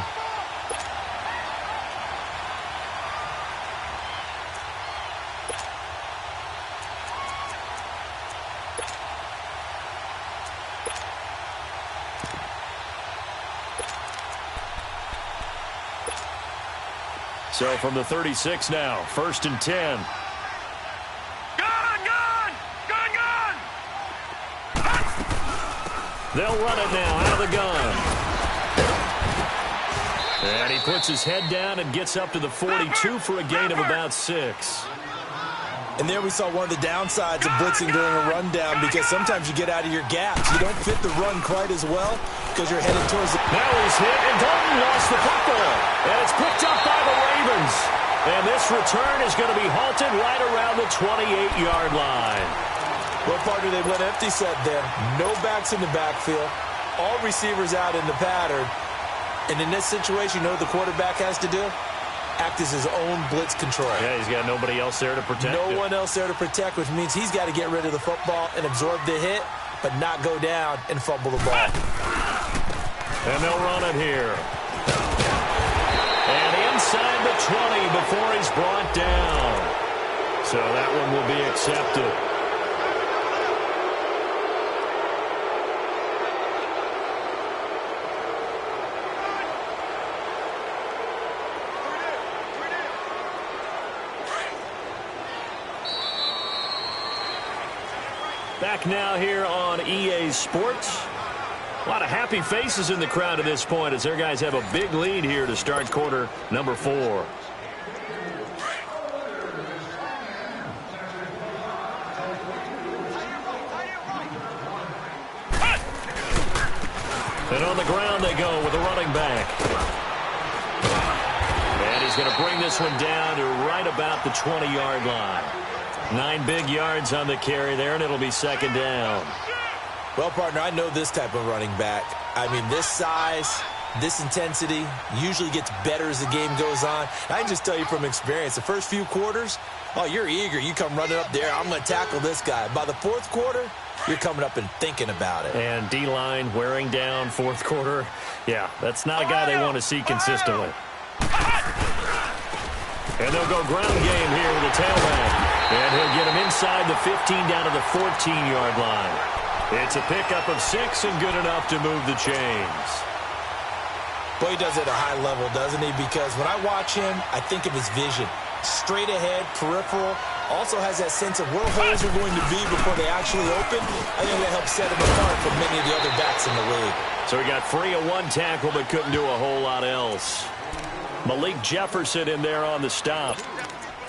So from the 36 now, 1st and 10. Gun! They'll run it now out of the gun. And he puts his head down and gets up to the 42 for a gain of about 6. And there we saw one of the downsides of blitzing during a rundown because sometimes you get out of your gaps. You don't fit the run quite as well because you're headed towards the... Now he's hit, and Dalton lost the football. And it's picked up by the Ravens. And this return is going to be halted right around the 28-yard line. Well, partner, they went empty set there. No backs in the backfield. All receivers out in the pattern. And in this situation, you know what the quarterback has to do? Act as his own blitz control. Yeah, he's got nobody else there to protect No one else there to protect, which means he's got to get rid of the football and absorb the hit, but not go down and fumble the ball. And they'll run it here. And inside the 20 before he's brought down. So that one will be accepted. Back now here on EA Sports. A lot of happy faces in the crowd at this point as their guys have a big lead here to start quarter number 4. And on the ground they go with a running back. And he's going to bring this one down to right about the 20-yard line. 9 big yards on the carry there, and it'll be 2nd down. Well, partner, I know this type of running back. I mean, this size, this intensity usually gets better as the game goes on. I can just tell you from experience, the first few quarters, oh, you're eager. You come running up there, I'm going to tackle this guy. By the 4th quarter, you're coming up and thinking about it. And D-line wearing down 4th quarter. Yeah, that's not a guy they want to see consistently. And they'll go ground game here with a tailback. And he'll get him inside the 15 down to the 14-yard line. It's a pickup of 6 and good enough to move the chains. Boy, he does it at a high level, doesn't he? Because when I watch him, I think of his vision. Straight ahead, peripheral. Also has that sense of where holes are going to be before they actually open. I think that helps set him apart from many of the other backs in the league. So he got free of 1 tackle but couldn't do a whole lot else. Malik Jefferson in there on the stop.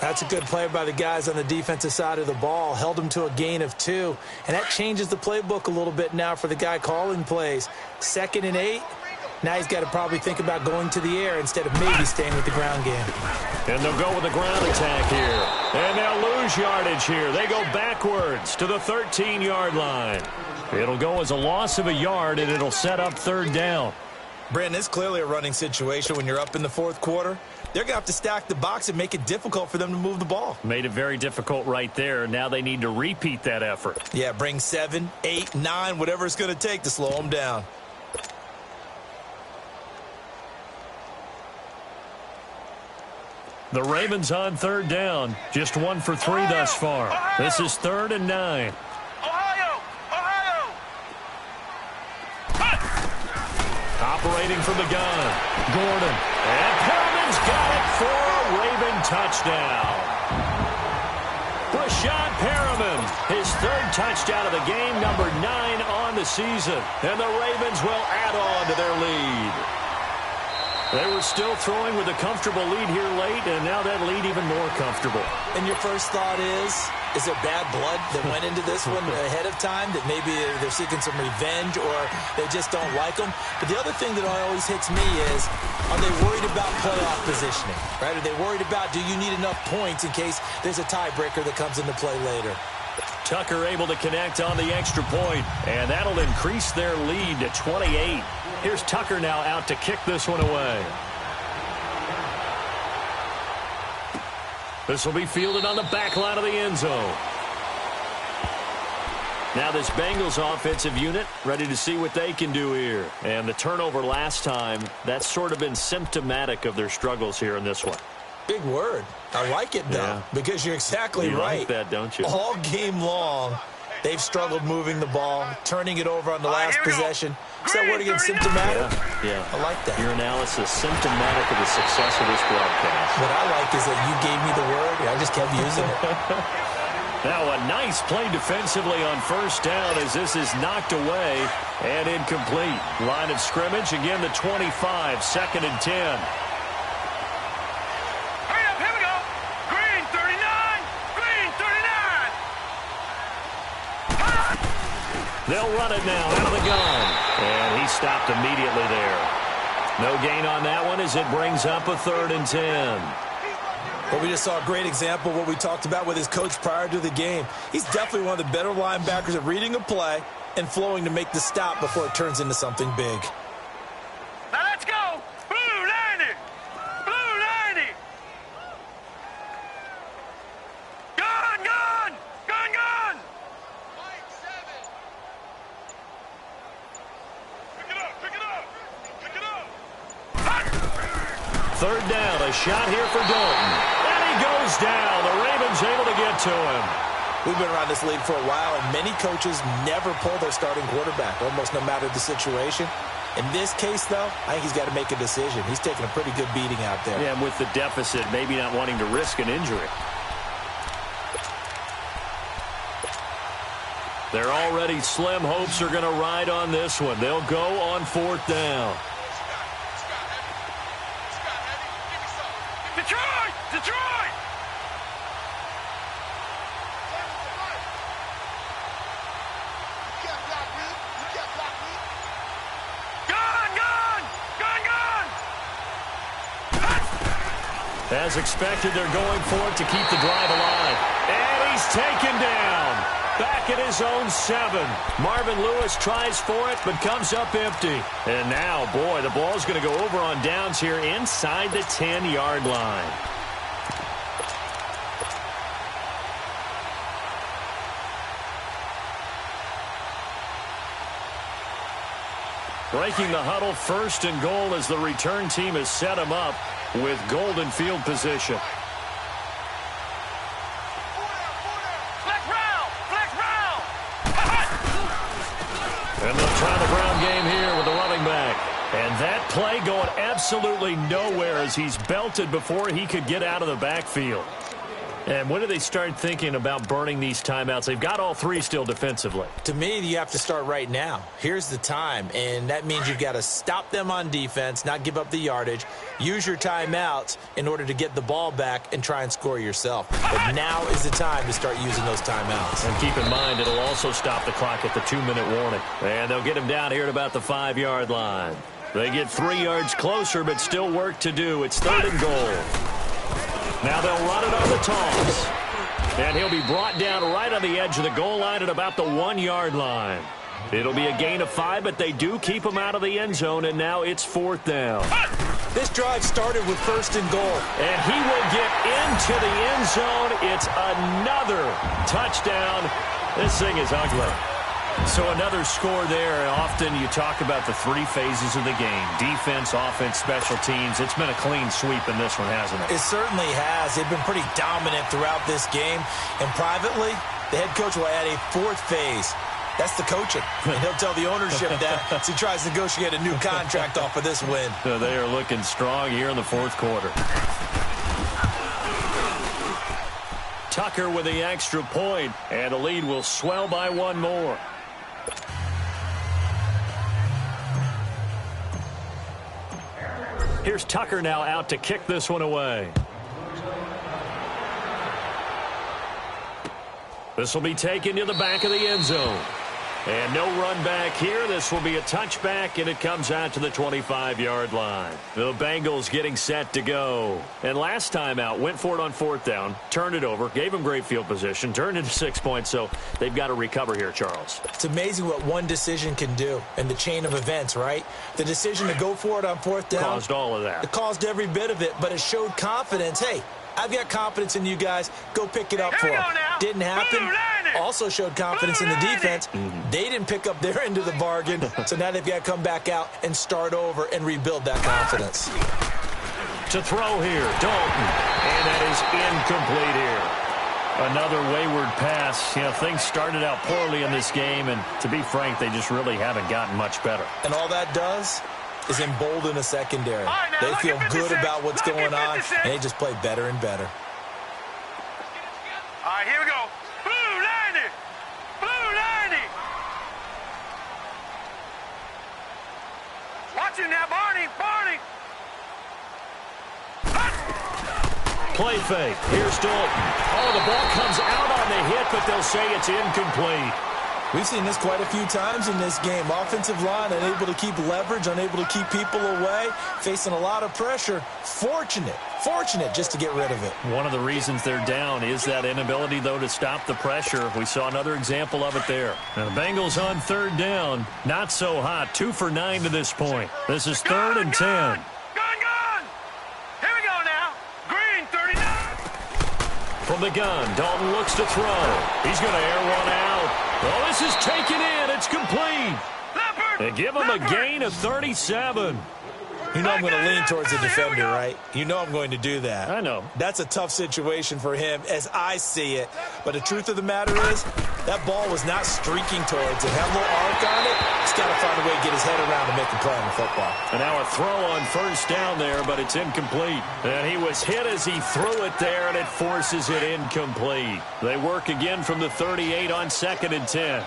That's a good play by the guys on the defensive side of the ball. Held him to a gain of 2. And that changes the playbook a little bit now for the guy calling plays. 2nd and 8. Now he's got to probably think about going to the air instead of maybe staying with the ground game. And they'll go with the ground attack here. And they'll lose yardage here. They go backwards to the 13-yard line. It'll go as a loss of a yard, and it'll set up 3rd down. Brandon, it's clearly a running situation when you're up in the 4th quarter. They're going to have to stack the box and make it difficult for them to move the ball. Made it very difficult right there. Now they need to repeat that effort. Yeah, bring 7, 8, 9, whatever it's going to take to slow them down. The Ravens on 3rd down. Just 1 for 3 thus far. This is 3rd and 9. Operating from the gun, Gordon. And Perriman's got it for a Raven touchdown. Brashad Perriman, his third touchdown of the game, number 9 on the season. And the Ravens will add on to their lead. They were still throwing with a comfortable lead here late, and now that lead even more comfortable. And your first thought is there bad blood that went into this one ahead of time, that maybe they're seeking some revenge or they just don't like them? But the other thing that always hits me is, are they worried about playoff positioning? Right? Are they worried about, do you need enough points in case there's a tiebreaker that comes into play later? Tucker able to connect on the extra point, and that'll increase their lead to 28. Here's Tucker now out to kick this one away. This will be fielded on the back line of the end zone. Now this Bengals offensive unit ready to see what they can do here. And the turnover last time, that's sort of been symptomatic of their struggles here in this one. Big word. I like it, though, because you're exactly right. You like that, don't you? All game long, they've struggled moving the ball, turning it over on the last possession. Is that word again, symptomatic? Yeah. I like that. Your analysis, symptomatic of the success of this broadcast. What I like is that you gave me the word, and I just kept using it. Now a nice play defensively on first down as this is knocked away and incomplete. Line of scrimmage, again the 25, 2nd and 10. They'll run it now out of the gun. And he stopped immediately there. No gain on that one as it brings up a 3rd and 10. Well, we just saw a great example of what we talked about with his coach prior to the game. He's definitely one of the better linebackers at reading a play and flowing to make the stop before it turns into something big. Now let's go. Blue 90. Blue 90. Gun, gun. Gun, gun. Pick it up. 3rd down, a shot here for Dalton. And he goes down. The Ravens able to get to him. We've been around this league for a while, and many coaches never pull their starting quarterback, almost no matter the situation. In this case, though, I think he's got to make a decision. He's taking a pretty good beating out there. Yeah, and with the deficit, maybe not wanting to risk an injury. Their already slim hopes are going to ride on this one. They'll go on 4th down. Detroit! Detroit! Gun, gun! Gun, gun! As expected, they're going for it to keep the drive alive. And he's taken down. Back at his own 7. Marvin Lewis tries for it, but comes up empty. And now, boy, the ball's going to go over on downs here inside the 10-yard line. Breaking the huddle, 1st and goal as the return team has set him up with golden field position. And they'll try the ground game here with the running back. And that play going absolutely nowhere as he's belted before he could get out of the backfield. And when do they start thinking about burning these timeouts? They've got all 3 still defensively. To me, you have to start right now. Here's the time, and that means you've got to stop them on defense, not give up the yardage, use your timeouts in order to get the ball back and try and score yourself. But now is the time to start using those timeouts. And keep in mind, it'll also stop the clock at the 2-minute warning. And they'll get him down here at about the 5-yard line. They get 3 yards closer, but still work to do. It's 3rd and goal. Now they'll run it on the toss. And he'll be brought down right on the edge of the goal line at about the 1-yard line. It'll be a gain of 5, but they do keep him out of the end zone, and now it's 4th down. This drive started with 1st and goal. And he will get into the end zone. It's another touchdown. This thing is ugly. So another score there. Often you talk about the 3 phases of the game. Defense, offense, special teams. It's been a clean sweep in this one, hasn't it? It certainly has. They've been pretty dominant throughout this game. And privately, the head coach will add a 4th phase. That's the coaching. And he'll tell the ownership that as he tries to negotiate a new contract off of this win. So they are looking strong here in the 4th quarter. Tucker with the extra point, and the lead will swell by one more. Here's Tucker now out to kick this one away. This will be taken to the back of the end zone. And no run back here. This will be a touchback, and it comes out to the 25-yard line. The Bengals getting set to go. And last time out, went for it on fourth down, turned it over, gave them great field position, turned into 6 points, so they've got to recover here, Charles. It's amazing what one decision can do in the chain of events, right? The decision to go for it on fourth down. Caused all of that. It caused every bit of it, but it showed confidence. Hey, I've got confidence in you guys. Go pick it up for them. Didn't happen. Also showed confidence in the defense. They didn't pick up their end of the bargain, so now they've got to come back out and start over and rebuild that confidence. To throw here, Dalton, and that is incomplete here. Another wayward pass. You know, things started out poorly in this game, and to be frank, they just really haven't gotten much better. And all that does is embolden the secondary. They feel good about what's going on, and they just play better and better. All right, here we go. Blue 90. Blue 90. Watch it now, Barney. Barney. Play fake. Here's Dalton. Oh, the ball comes out on the hit, but they'll say it's incomplete. We've seen this quite a few times in this game. Offensive line unable to keep leverage, unable to keep people away, facing a lot of pressure. Fortunate just to get rid of it. One of the reasons they're down is that inability, though, to stop the pressure. We saw another example of it there. Now, the Bengals on third down. Not so hot. 2 for 9 to this point. This is third and 10. Gone. Here we go now. Green 39. From the gun, Dalton looks to throw. He's going to air one out. Oh, this is taken in. It's complete. They give him a gain of 37. You know I'm going to lean towards the defender, right? You know I'm going to do that. I know. That's a tough situation for him as I see it. But the truth of the matter is, that ball was not streaking towards it. Had a little arc on it. He's got to find a way to get his head around to make a play on the football. And now a throw on first down there, but it's incomplete. And he was hit as he threw it there, and it forces it incomplete. They work again from the 38 on second and 10.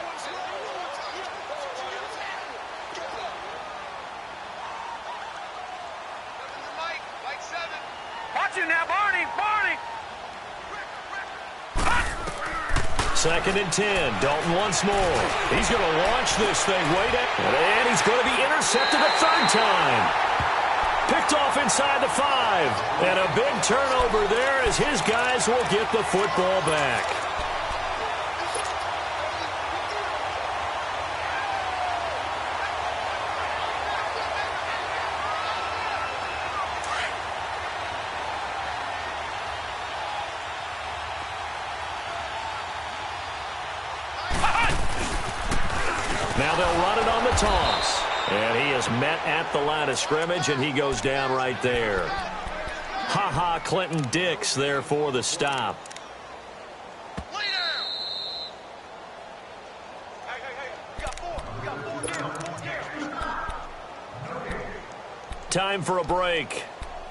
Second and 10. Dalton once more. He's going to launch this thing. And he's going to be intercepted a third time. Picked off inside the 5. And a big turnover there as his guys will get the football back. Now they'll run it on the toss. And he is met at the line of scrimmage, and he goes down right there. Ha-ha, Clinton Dix there for the stop. Time for a break.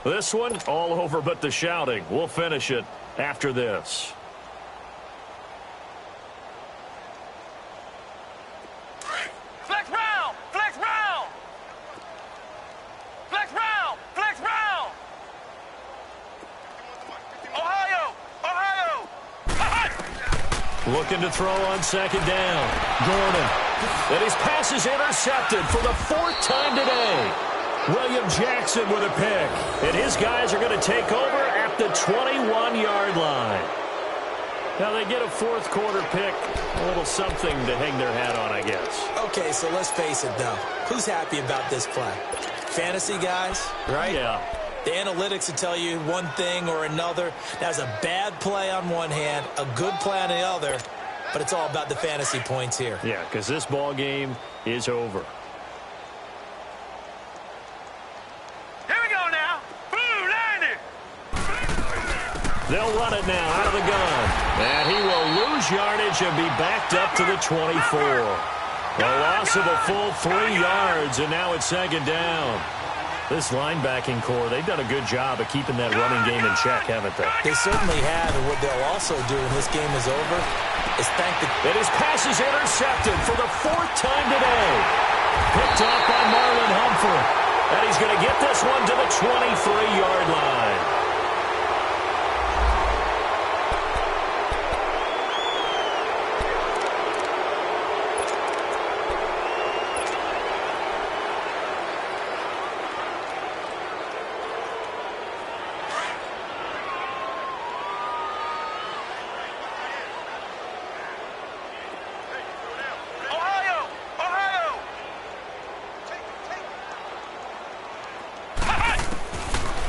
This one, all over but the shouting. We'll finish it after this. Looking to throw on second down. Gordon. And his pass is intercepted for the 4th time today. William Jackson with a pick. And his guys are going to take over at the 21-yard line. Now they get a 4th quarter pick. A little something to hang their hat on, I guess. Okay, so let's face it, though. Who's happy about this play? Fantasy guys, right? Yeah. The analytics will tell you one thing or another. That's a bad play on one hand, a good play on the other, but it's all about the fantasy points here. Yeah, because this ball game is over. Here we go now. Blue 90. They'll run it now out of the gun. And he will lose yardage and be backed up to the 24. A loss of a full 3 yards, and now it's second down. This linebacking core, they've done a good job of keeping that running game in check, haven't they? They certainly have, and what they'll also do when this game is over is thank the... And his pass is intercepted for the 4th time today. Picked off by Marlon Humphrey. And he's going to get this one to the 23-yard line.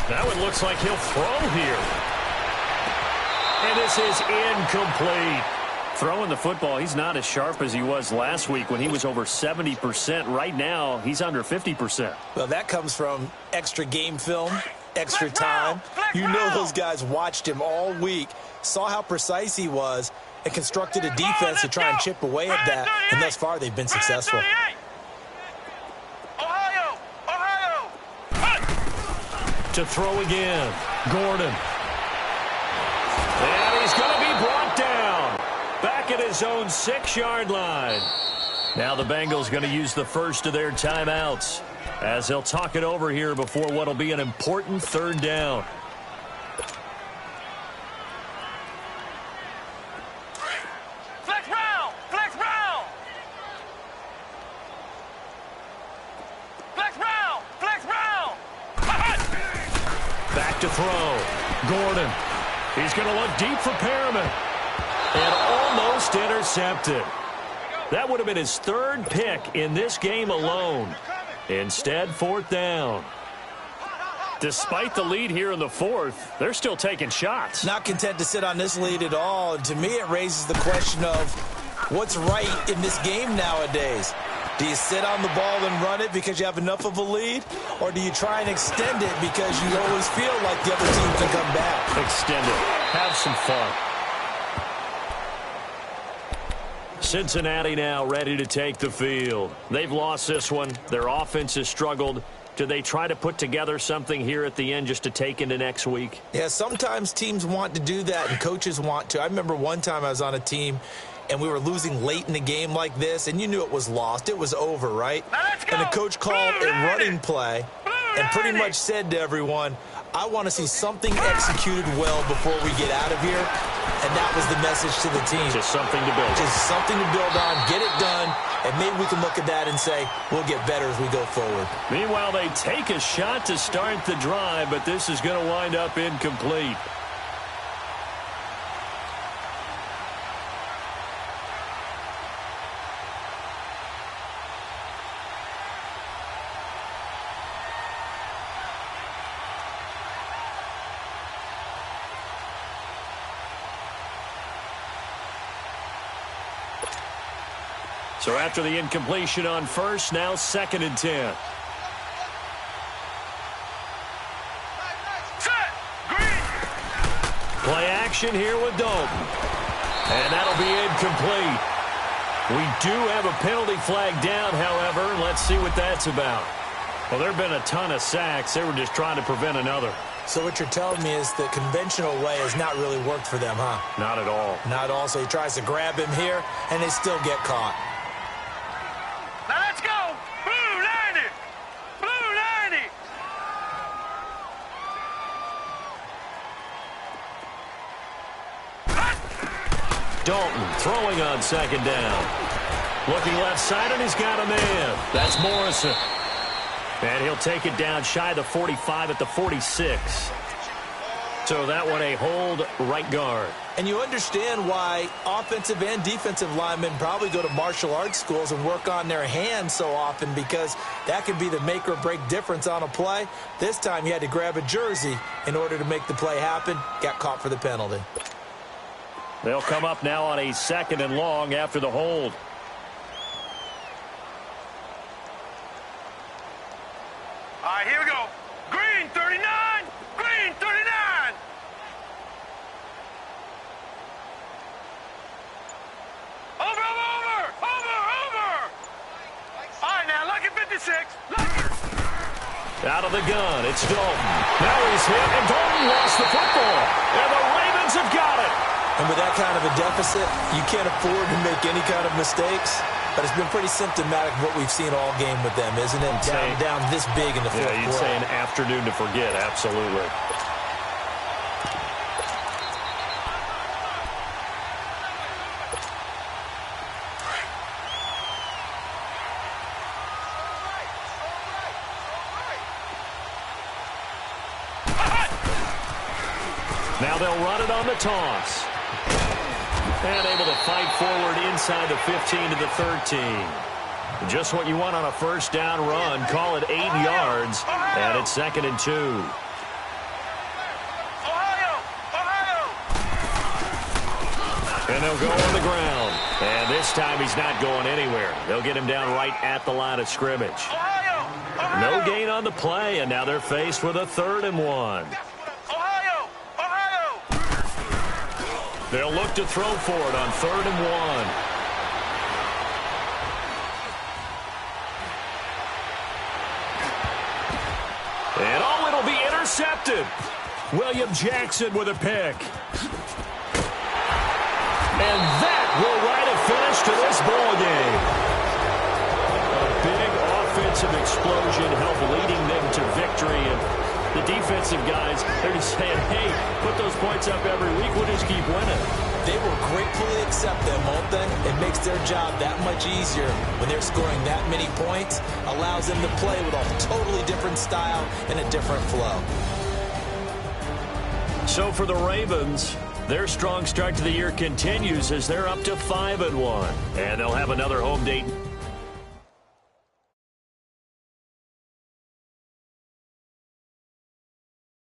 Now it looks like he'll throw here. And this is incomplete. Throwing the football, he's not as sharp as he was last week when he was over 70%. Right now, he's under 50%. Well, that comes from extra game film, extra time. You know those guys watched him all week, saw how precise he was, and constructed a defense to try and chip away at that. And thus far, they've been successful. To throw again, Gordon. And he's going to be brought down. Back at his own 6-yard line. Now the Bengals going to use the first of their timeouts as they'll talk it over here before what will be an important 3rd down. Flex round! Flex round! Flex round! Flex round! Back to throw. Gordon. He's going to look deep for Perriman. And almost intercepted. That would have been his 3rd pick in this game alone. Instead, 4th down. Despite the lead here in the 4th, they're still taking shots. Not content to sit on this lead at all. And to me, it raises the question of what's right in this game nowadays. Do you sit on the ball and run it because you have enough of a lead? Or do you try and extend it because you always feel like the other team can come back? Extend it. Have some fun. Cincinnati now ready to take the field. They've lost this one. Their offense has struggled. Do they try to put together something here at the end just to take into next week? Yeah, sometimes teams want to do that and coaches want to. I remember one time I was on a team and we were losing late in the game like this, and you knew it was lost. It was over, right? And the coach called a running play and pretty much said to everyone, I want to see something executed well before we get out of here. And that was the message to the team. Just something to build. Just something to build on, get it done, and maybe we can look at that and say, we'll get better as we go forward. Meanwhile, they take a shot to start the drive, but this is going to wind up incomplete. So after the incompletion on first, now 2nd and 10. Play action here with Dalton. And that'll be incomplete. We do have a penalty flag down, however. Let's see what that's about. Well, there have been a ton of sacks. They were just trying to prevent another. So what you're telling me is the conventional way has not really worked for them, huh? Not at all. Not at all. So he tries to grab him here, and they still get caught. Now let's go! Blue 90! Blue 90! Dalton throwing on 2nd down. Looking left side, and he's got a man. That's Morrison. And he'll take it down shy of the 45 at the 46. So that one a hold right guard. And you understand why offensive and defensive linemen probably go to martial arts schools and work on their hands so often, because that can be the make or break difference on a play. This time he had to grab a jersey in order to make the play happen. Got caught for the penalty. They'll come up now on a 2nd and long after the hold. All right, here we go. Green 39! Green 39! Over! All right, now, lucky 56. Lucky. Out of the gun, it's Dalton. Now he's hit, and Dalton lost the football. And the Ravens have got it. And with that kind of a deficit, you can't afford to make any kind of mistakes. But it's been pretty symptomatic of what we've seen all game with them, isn't it? Down this big in the fourth quarter. Yeah, you'd say an afternoon to forget, absolutely. Now they'll run it on the toss. And able to fight forward inside the 15 to the 13. Just what you want on a first down run. Call it 8 yards. And it's 2nd and 2. And they'll go on the ground. And this time he's not going anywhere. They'll get him down right at the line of scrimmage. No gain on the play, and now they're faced with a 3rd and 1. They'll look to throw for it on 3rd and 1. And it'll be intercepted. William Jackson with a pick. And that will write a finish to this ball game. A big offensive explosion helped leading them to victory. And the defensive guys, they're just saying, hey, put those points up every week. We'll just keep winning. They will gratefully accept them, won't they? It makes their job that much easier when they're scoring that many points. Allows them to play with a totally different style and a different flow. So for the Ravens, their strong start to the year continues as they're up to 5-1. And they'll have another home date